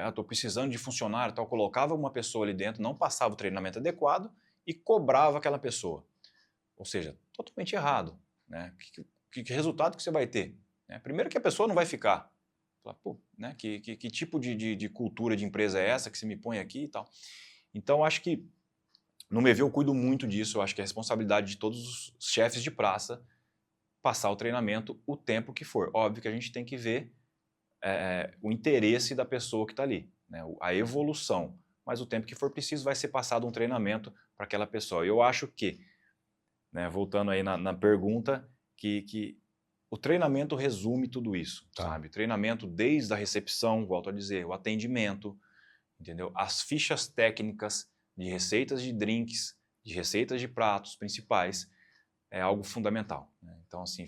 estou precisando de funcionário, tal, colocava uma pessoa ali dentro, não passava o treinamento adequado e cobrava aquela pessoa. Ou seja, totalmente errado. Né? Que resultado que você vai ter? Primeiro que a pessoa não vai ficar. Pô, né? Que tipo de cultura de empresa é essa que você me põe aqui e tal? Então, acho que no Mevi eu cuido muito disso. Eu acho que é responsabilidade de todos os chefes de praça passar o treinamento o tempo que for. Óbvio que a gente tem que ver o interesse da pessoa que está ali, né? A evolução. Mas o tempo que for preciso vai ser passado um treinamento para aquela pessoa. Eu acho que, né, voltando aí na pergunta, que o treinamento resume tudo isso, sabe? Treinamento desde a recepção, volto a dizer, o atendimento, entendeu? As fichas técnicas de receitas de drinks, de receitas de pratos principais, é algo fundamental. Né? Então, assim,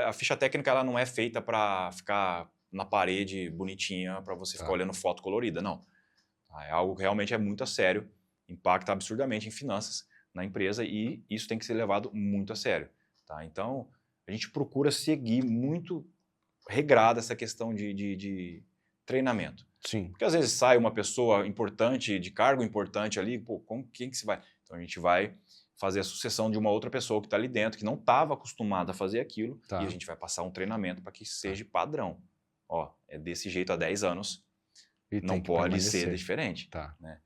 a ficha técnica ela não é feita para ficar na parede bonitinha, para você ficar olhando foto colorida, não. É algo que realmente é muito a sério, impacta absurdamente em finanças na empresa e isso tem que ser levado muito a sério. Tá? Então, a gente procura seguir muito regrada essa questão de treinamento. Sim. Porque às vezes sai uma pessoa importante, de cargo importante ali, pô, quem que se vai? Então a gente vai fazer a sucessão de uma outra pessoa que está ali dentro, que não estava acostumada a fazer aquilo, e a gente vai passar um treinamento para que seja padrão. Ó, é desse jeito há 10 anos, e não pode ser diferente. Né?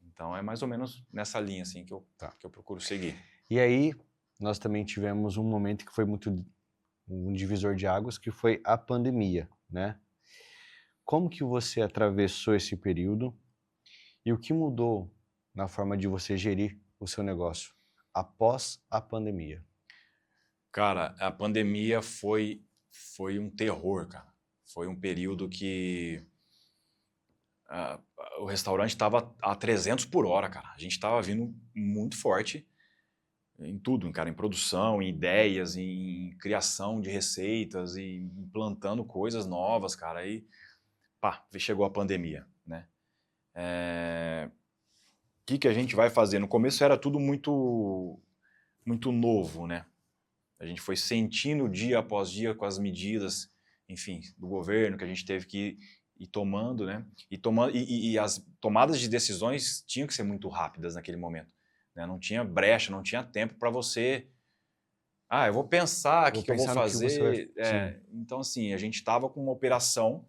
Então é mais ou menos nessa linha assim, que eu procuro seguir. E aí, nós também tivemos um momento que foi muito um divisor de águas, que foi a pandemia, né? Como que você atravessou esse período e o que mudou na forma de você gerir o seu negócio após a pandemia? Cara, a pandemia foi um terror, cara. Foi um período que o restaurante estava a 300 por hora, cara. A gente estava vindo muito forte em tudo, cara, em produção, em ideias, em criação de receitas, e implantando coisas novas, cara. E pá, chegou a pandemia, né? O que a gente vai fazer? No começo era tudo muito, muito novo, né? A gente foi sentindo dia após dia com as medidas, enfim, do governo que a gente teve que ir tomando, né? E as tomadas de decisões tinham que ser muito rápidas naquele momento, né? Não tinha brecha, não tinha tempo para você... Ah, eu vou pensar o que eu vou fazer. Então, assim, a gente estava com uma operação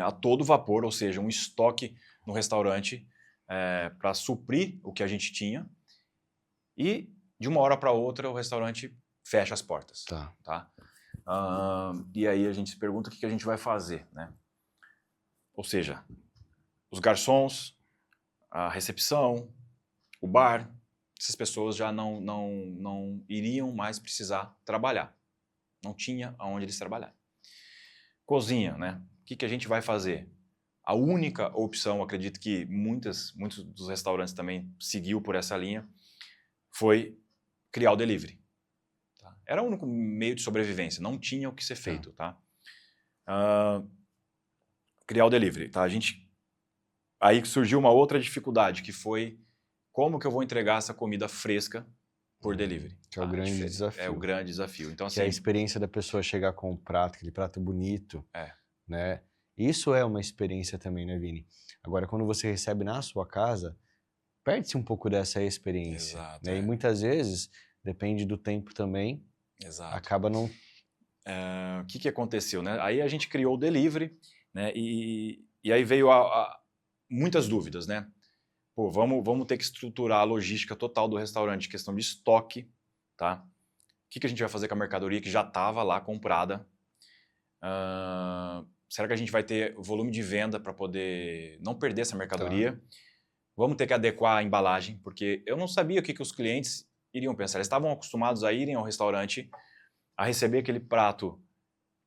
a todo vapor, ou seja, um estoque no restaurante para suprir o que a gente tinha. E, de uma hora para outra, o restaurante fecha as portas. Tá? E aí a gente se pergunta o que a gente vai fazer, né? Ou seja, os garçons, a recepção, o bar, essas pessoas já não iriam mais precisar trabalhar. Não tinha aonde eles trabalharem. Cozinha, né? O que a gente vai fazer? A única opção, acredito que muitos dos restaurantes também seguiu por essa linha, foi criar o delivery. Tá? Era o único meio de sobrevivência, não tinha o que ser feito. Tá? Criar o delivery. Tá? Aí surgiu uma outra dificuldade, que foi como que eu vou entregar essa comida fresca por delivery. Que é o grande desafio. É o grande desafio. Então, que é a experiência da pessoa chegar com um prato, aquele prato bonito. Né? Isso é uma experiência também, né, Vini? Agora, quando você recebe na sua casa, perde-se um pouco dessa experiência. Exato, né? E muitas vezes, depende do tempo também, acaba não... O que aconteceu? Né? Aí a gente criou o delivery, né? E aí veio muitas dúvidas, né? Pô, vamos ter que estruturar a logística total do restaurante, questão de estoque, tá? O que a gente vai fazer com a mercadoria que já estava lá comprada? Será que a gente vai ter volume de venda para poder não perder essa mercadoria? Vamos ter que adequar a embalagem, porque eu não sabia o que os clientes iriam pensar. Eles estavam acostumados a irem ao restaurante, a receber aquele prato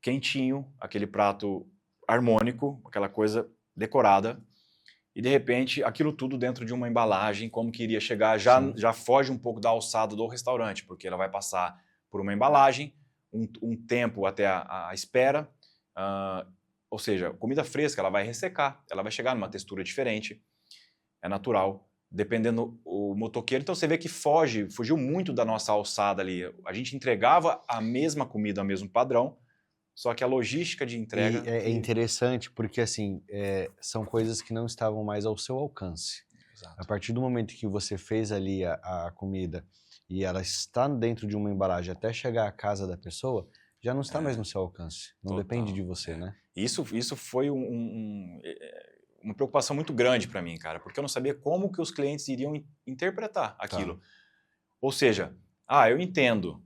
quentinho, aquele prato harmônico, aquela coisa decorada, e de repente aquilo tudo dentro de uma embalagem, como que iria chegar, já foge um pouco da alçada do restaurante, porque ela vai passar por uma embalagem, um tempo até a espera, ou seja, comida fresca, ela vai ressecar, ela vai chegar numa textura diferente, é natural, dependendo o motoqueiro. Então você vê que fugiu muito da nossa alçada ali. A gente entregava a mesma comida, o mesmo padrão, só que a logística de entrega... E é interessante porque, assim, são coisas que não estavam mais ao seu alcance. Exato. A partir do momento que você fez ali a comida e ela está dentro de uma embalagem até chegar à casa da pessoa, já não está mais no seu alcance. Não depende de você, né? Isso foi uma preocupação muito grande para mim, cara, porque eu não sabia como que os clientes iriam interpretar aquilo. Ou seja, eu entendo,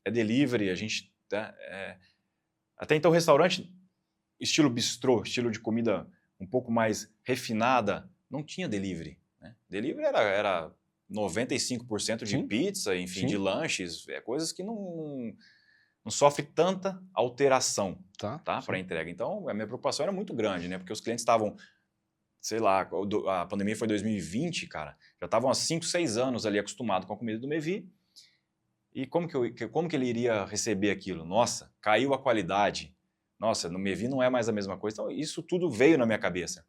é delivery, a gente... até então, restaurante, estilo bistrô, estilo de comida um pouco mais refinada, não tinha delivery. Né? Delivery era 95% de pizza, enfim, de lanches, coisas que não sofre tanta alteração para entrega. Então, a minha preocupação era muito grande, né? Porque os clientes estavam, sei lá, a pandemia foi 2020, cara, já estavam há 5, 6 anos ali acostumados com a comida do Mevi. E como que ele iria receber aquilo? Nossa, caiu a qualidade. Nossa, no Mevi não é mais a mesma coisa. Então, isso tudo veio na minha cabeça.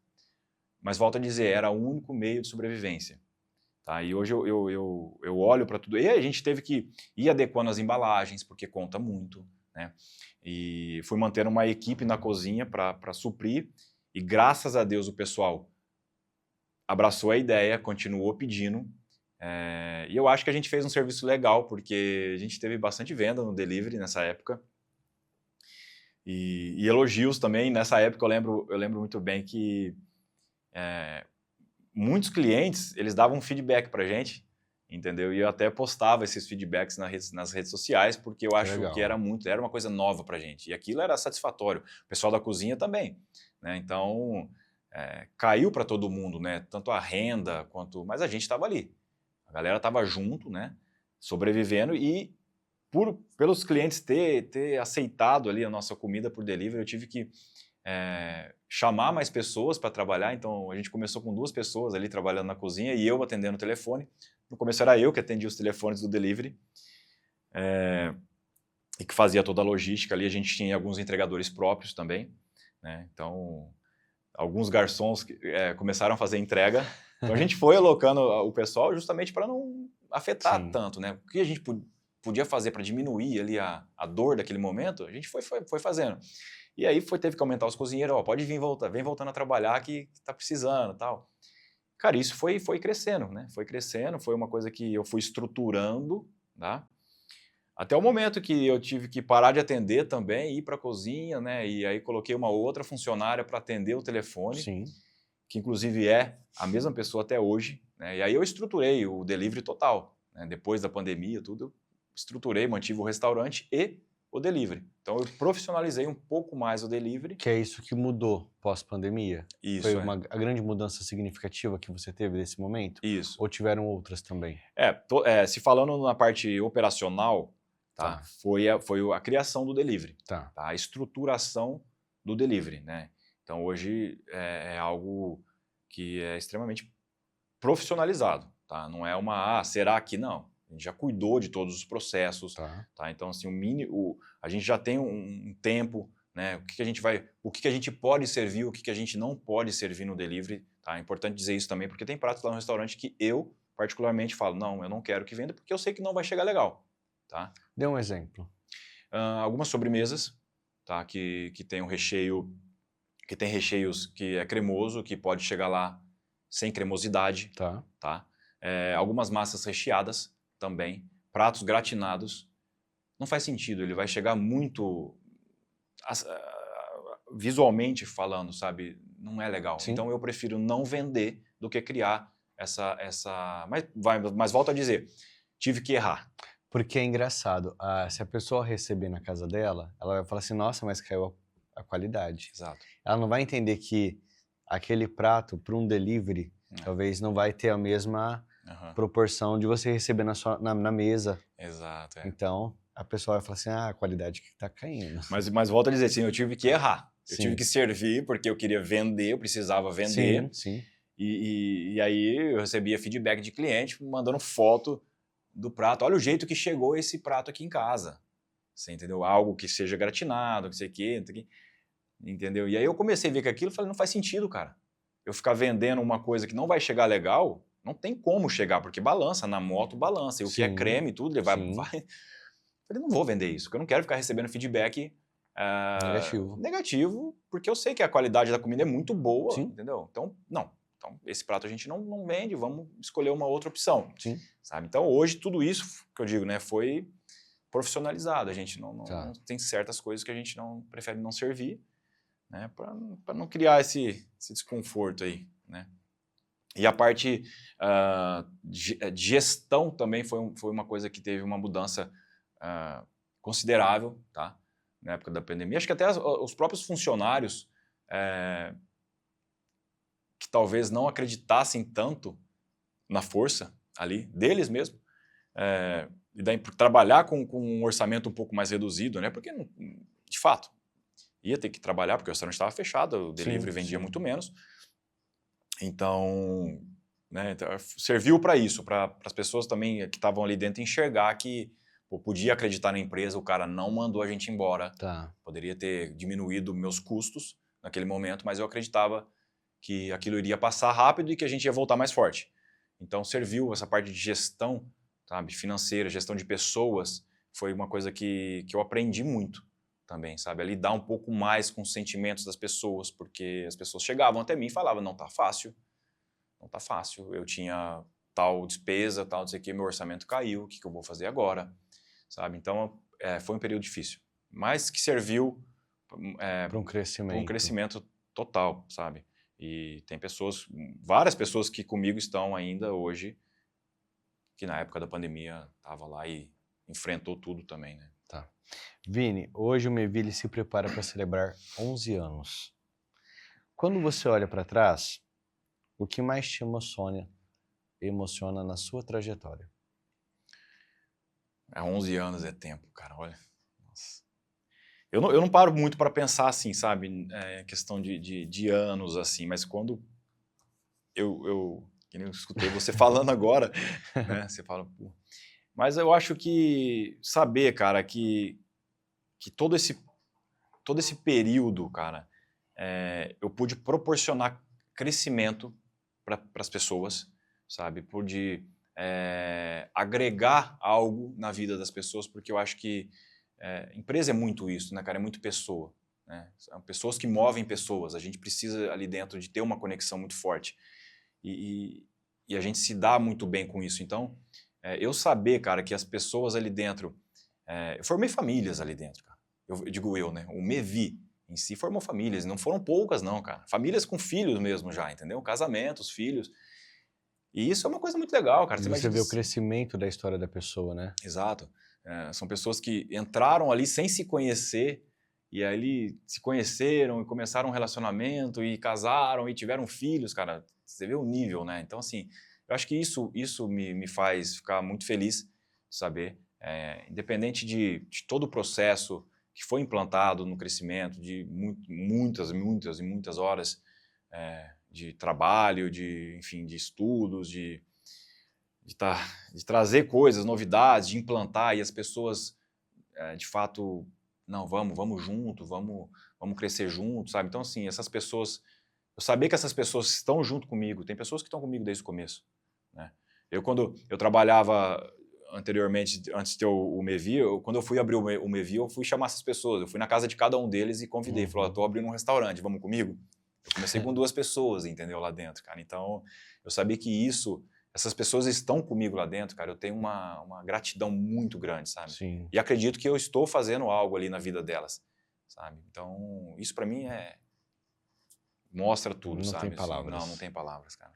Mas volto a dizer, era o único meio de sobrevivência. Tá? E hoje eu olho para tudo. E a gente teve que ir adequando as embalagens, porque conta muito. Né? E fui mantendo uma equipe na cozinha para suprir. E graças a Deus o pessoal abraçou a ideia, continuou pedindo. E eu acho que a gente fez um serviço legal, porque a gente teve bastante venda no delivery nessa época. E elogios também. Nessa época eu lembro muito bem que muitos clientes, eles davam feedback pra gente, entendeu? E eu até postava esses feedbacks nas redes sociais, porque eu acho que era uma coisa nova pra gente. E aquilo era satisfatório. O pessoal da cozinha também, né? Então, caiu para todo mundo, né? Tanto a renda quanto... Mas a gente estava ali. A galera estava junto, né? Sobrevivendo, e pelos clientes ter aceitado ali a nossa comida por delivery, eu tive que chamar mais pessoas para trabalhar. Então a gente começou com 2 pessoas ali trabalhando na cozinha e eu atendendo o telefone. No começo era eu que atendia os telefones do delivery e que fazia toda a logística ali. A gente tinha alguns entregadores próprios também, né? Então, alguns garçons começaram a fazer entrega. Então, a gente foi alocando o pessoal justamente para não afetar Sim. tanto, né? O que a gente podia fazer para diminuir ali a dor daquele momento, a gente foi fazendo. E aí teve que aumentar os cozinheiros, ó, pode vem voltando a trabalhar que tá precisando, tal. Cara, isso foi crescendo, né? Foi crescendo, foi uma coisa que eu fui estruturando, tá? Até o momento que eu tive que parar de atender também, ir para a cozinha, né? E aí coloquei uma outra funcionária para atender o telefone, Sim. que inclusive é a mesma pessoa até hoje, né? E aí eu estruturei o delivery total, né? Depois da pandemia, tudo, eu estruturei, mantive o restaurante e o delivery. Então eu profissionalizei um pouco mais o delivery. Que é isso que mudou pós-pandemia? Foi Isso, a grande mudança significativa que você teve nesse momento? Isso. Ou tiveram outras também? Se falando na parte operacional, tá? Tá. Foi a criação do delivery, Tá. tá? A estruturação do delivery, né? Então hoje é algo que é extremamente profissionalizado, tá? Não é será que não? A gente já cuidou de todos os processos, Tá. tá? Então assim, a gente já tem um tempo, né? O que a gente pode servir, o que a gente não pode servir no delivery, tá? É importante dizer isso também, porque tem pratos lá no restaurante que eu particularmente falo, não, eu não quero que venda porque eu sei que não vai chegar legal, tá? Dê um exemplo. Algumas sobremesas, tá? Que tem um recheio, que tem recheios que é cremoso, que pode chegar lá sem cremosidade, Tá. tá? Algumas massas recheadas também, pratos gratinados, não faz sentido, ele vai chegar muito visualmente falando, sabe? Não é legal. Sim. Então eu prefiro não vender do que criar essa... Mas volto a dizer, tive que errar. Porque é engraçado, se a pessoa receber na casa dela, ela vai falar assim, nossa, mas caiu a qualidade. Exato. Ela não vai entender que aquele prato, para um delivery, talvez não vai ter a mesma proporção de você receber na mesa. Exato. Então, a pessoa vai falar assim, a qualidade que tá caindo. Mas volto a dizer, sim, eu tive que errar. Eu Sim. tive que servir porque eu queria vender, eu precisava vender. Sim. E aí eu recebia feedback de cliente mandando foto do prato. Olha o jeito que chegou esse prato aqui em casa. Você entendeu? Algo que seja gratinado, que sei o quê, entendeu? E aí eu comecei a ver que aquilo e falei, não faz sentido, cara. Eu ficar vendendo uma coisa que não vai chegar legal, não tem como chegar, porque balança, na moto balança. E o que é creme e tudo, ele vai... Falei, não vou vender isso, porque eu não quero ficar recebendo feedback negativo, porque eu sei que a qualidade da comida é muito boa, entendeu? Então, não. Então, esse prato a gente não vende, vamos escolher uma outra opção. Sim. Sabe? Então, hoje, tudo isso que eu digo, né, foi profissionalizado. A gente não tem certas coisas que a gente prefere não servir, né, para não criar esse desconforto aí, né? E a parte de gestão também foi uma coisa que teve uma mudança considerável, tá? Na época da pandemia. Acho que até os próprios funcionários que talvez não acreditassem tanto na força ali, deles mesmo, e daí trabalhar com um orçamento um pouco mais reduzido, né? Porque, de fato, ia ter que trabalhar, porque o restaurante estava fechado, o delivery vendia muito menos. Então, né, serviu para isso, para as pessoas também que estavam ali dentro enxergar que podia acreditar na empresa, o cara não mandou a gente embora. Poderia ter diminuído meus custos naquele momento, mas eu acreditava que aquilo iria passar rápido e que a gente ia voltar mais forte. Então serviu essa parte de gestão, sabe, financeira, gestão de pessoas, foi uma coisa que eu aprendi muito também, sabe, a lidar um pouco mais com os sentimentos das pessoas, porque as pessoas chegavam até mim e falavam, não tá fácil, eu tinha tal despesa, tal, não sei o que, meu orçamento caiu, o que eu vou fazer agora, sabe, então foi um período difícil, mas que serviu para um crescimento total, sabe. E tem várias pessoas que comigo estão ainda hoje, que na época da pandemia estava lá e enfrentou tudo também, né? Tá. Vini, hoje o Meville se prepara para celebrar 11 anos. Quando você olha para trás, o que mais te emociona na sua trajetória? 11 anos é tempo, cara, olha. Nossa. Eu não paro muito para pensar assim, sabe, questão de anos, assim, mas quando que nem eu escutei você falando agora, né, você fala, pô. Mas eu acho que saber, cara, que todo esse período, cara, eu pude proporcionar crescimento para as pessoas, sabe? Pude agregar algo na vida das pessoas, porque eu acho que empresa é muito isso, né, cara? É muito pessoa, né? São pessoas que movem pessoas. A gente precisa ali dentro de ter uma conexão muito forte. E a gente se dá muito bem com isso. Então, eu saber, cara, que as pessoas ali dentro... eu formei famílias ali dentro, cara. Eu digo eu, né? O Mevi em si formou famílias. Não foram poucas, não, cara. Famílias com filhos mesmo já, entendeu? Casamentos, filhos. E isso é uma coisa muito legal, cara. E você vê o crescimento da história da pessoa, né? Exato. São pessoas que entraram ali sem se conhecer, e aí se conheceram e começaram um relacionamento e casaram e tiveram filhos, cara. Você vê o nível, né? Então, assim, eu acho que isso me faz ficar muito feliz de saber, independente de todo o processo que foi implantado no crescimento, de muitas horas de trabalho, enfim, de estudos, de trazer coisas, novidades, de implantar, e as pessoas, de fato, não, vamos junto, vamos crescer junto, sabe? Então, assim, essas pessoas, eu saber que essas pessoas estão junto comigo, tem pessoas que estão comigo desde o começo, né? Quando eu trabalhava anteriormente, antes de ter o Mevi, quando eu fui abrir o Mevi, eu fui chamar essas pessoas, eu fui na casa de cada um deles e convidei, falei, tô abrindo um restaurante, vamos comigo? Eu comecei com 2 pessoas, entendeu, lá dentro, cara. Então, eu sabia que essas pessoas estão comigo lá dentro, cara, eu tenho uma gratidão muito grande, sabe? Sim. E acredito que eu estou fazendo algo ali na vida delas, sabe? Então, isso pra mim mostra tudo, Não sabe? tem palavras. Não tem palavras, cara.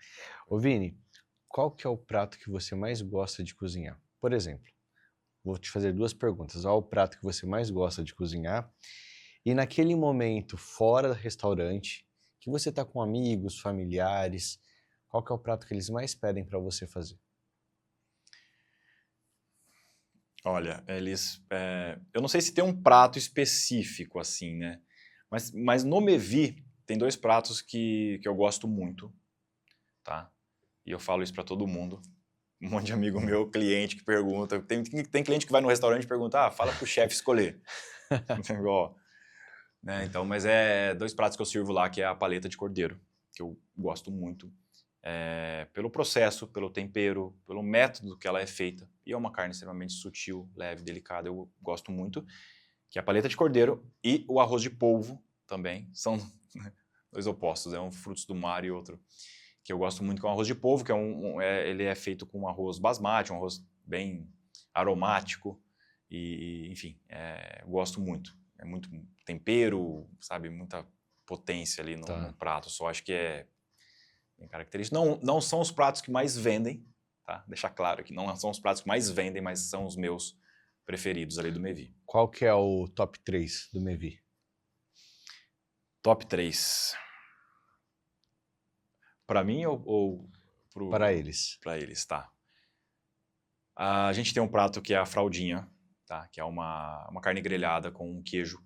Ô Vini, qual que é o prato que você mais gosta de cozinhar? Por exemplo, vou te fazer 2 perguntas. Qual é o prato que você mais gosta de cozinhar? E naquele momento, fora do restaurante, que você está com amigos, familiares, qual que é o prato que eles mais pedem para você fazer? Olha, eu não sei se tem um prato específico assim, né? Mas no Mevi tem 2 pratos que eu gosto muito, tá? E eu falo isso para todo mundo. Um monte de amigo meu, cliente que pergunta. Tem cliente que vai no restaurante e pergunta, fala pro chefe escolher. Igual, né? Então, mas 2 pratos que eu sirvo lá, que é a paleta de cordeiro, que eu gosto muito. Pelo processo, pelo tempero, pelo método que ela é feita. E é uma carne extremamente sutil, leve, delicada, eu gosto muito. Que é a paleta de cordeiro e o arroz de polvo também. São 2 opostos, um frutos do mar e outro que eu gosto muito, que é o arroz de polvo, que ele é feito com arroz basmati, um arroz bem aromático. E enfim, eu gosto muito. É muito tempero, sabe, muita potência ali no prato. Só acho que é bem característico. Não são os pratos que mais vendem, tá? Deixar claro que não são os pratos que mais vendem, mas são os meus preferidos ali do Mevi. Qual que é o top 3 do Mevi? Top 3. Para mim ou para eles? Para eles, tá. A gente tem um prato que é a fraldinha, tá? Que é uma carne grelhada com um queijo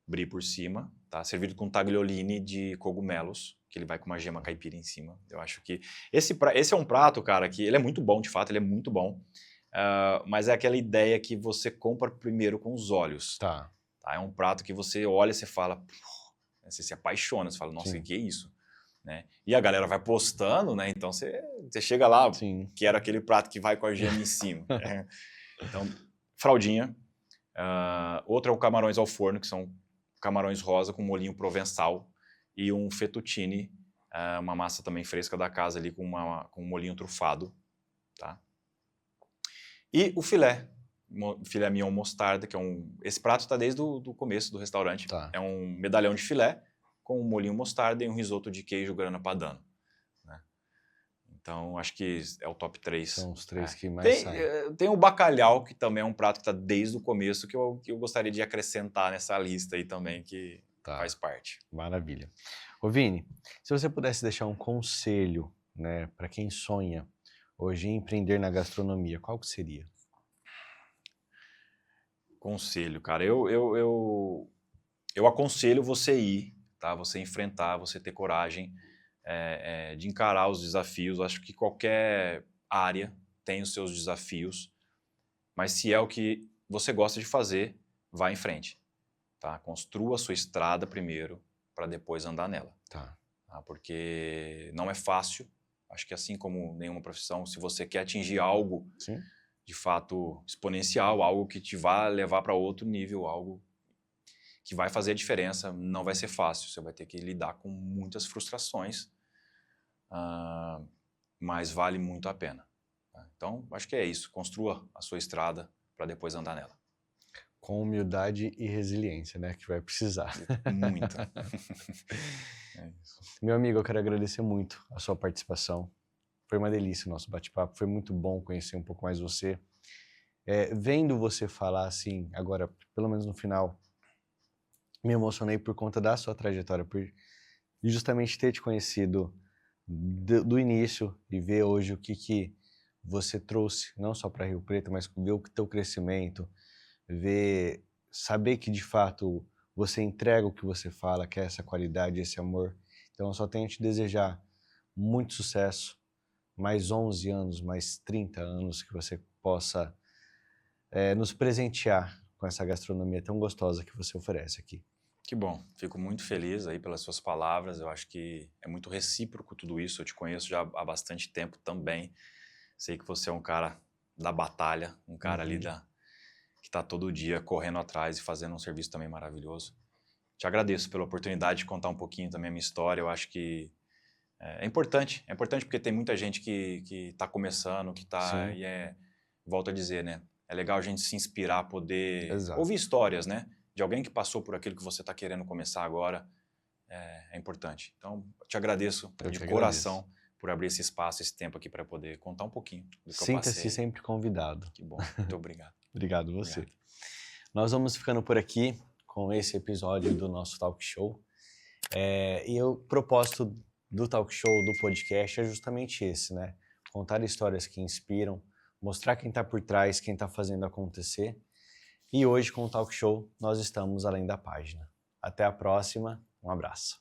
brie por cima, tá? Servido com tagliolini de cogumelos, que ele vai com uma gema caipira em cima. Eu acho que esse é um prato, cara, que ele é muito bom, de fato, ele é muito bom. Mas é aquela ideia que você compra primeiro com os olhos. Tá. É um prato que você olha e você fala, você se apaixona, você fala, nossa, Sim. que é isso? Né? E a galera vai postando, né? Então você chega lá, Sim. que era aquele prato que vai com a gema em cima. Então, fraldinha. Outro é o camarões ao forno, que são camarões rosa com molhinho provençal e um fettuccine, uma massa também fresca da casa ali com um molhinho trufado, tá? E o filé mignon mostarda, que esse prato está desde o começo do restaurante. Tá. É um medalhão de filé com um molhinho mostarda e um risoto de queijo grana padano, né? Então, acho que é o top 3. São os 3 que mais saem. Tem o bacalhau, que também é um prato que está desde o começo, que eu gostaria de acrescentar nessa lista aí também, que faz parte. Maravilha. Ô Vini, se você pudesse deixar um conselho, né, para quem sonha hoje em empreender na gastronomia, qual que seria? Conselho, cara, eu aconselho você ir, tá? Você enfrentar, você ter coragem de encarar os desafios. Acho que qualquer área tem os seus desafios, mas se é o que você gosta de fazer, vá em frente, tá? Construa a sua estrada primeiro, para depois andar nela. Tá. Porque não é fácil. Acho que assim como nenhuma profissão, se você quer atingir algo Sim. de fato exponencial, algo que te vai levar para outro nível, algo que vai fazer a diferença, não vai ser fácil. Você vai ter que lidar com muitas frustrações, mas vale muito a pena. Então, acho que é isso. Construa a sua estrada para depois andar nela. Com humildade e resiliência, né? Que vai precisar. Muita. É isso. Meu amigo, eu quero agradecer muito a sua participação. Foi uma delícia o nosso bate-papo. Foi muito bom conhecer um pouco mais você. Vendo você falar assim, agora, pelo menos no final, me emocionei por conta da sua trajetória, por justamente ter te conhecido do início e ver hoje o que você trouxe, não só para Rio Preto, mas ver o teu crescimento, saber que de fato você entrega o que você fala, que é essa qualidade, esse amor. Então eu só tenho a te desejar muito sucesso, mais 11 anos, mais 30 anos, que você possa nos presentear com essa gastronomia tão gostosa que você oferece aqui. Que bom, fico muito feliz aí pelas suas palavras. Eu acho que é muito recíproco tudo isso. Eu te conheço já há bastante tempo também. Sei que você é um cara da batalha, um cara ali que está todo dia correndo atrás e fazendo um serviço também maravilhoso. Te agradeço pela oportunidade de contar um pouquinho também a minha história. Eu acho que é importante porque tem muita gente que está começando, que está... Volto a dizer, né? É legal a gente se inspirar, poder ouvir histórias, né? De alguém que passou por aquilo que você está querendo começar agora. É importante. Então, te agradeço de coração por abrir esse espaço, esse tempo aqui para poder contar um pouquinho do que eu passei. Sinta-se sempre convidado. Que bom, muito obrigado. Obrigado você. Nós vamos ficando por aqui com esse episódio do nosso Talk Show. E o propósito do Talk Show, do podcast, é justamente esse, né? Contar histórias que inspiram, mostrar quem está por trás, quem está fazendo acontecer. E hoje, com o Talk Show, nós estamos além da página. Até a próxima, um abraço.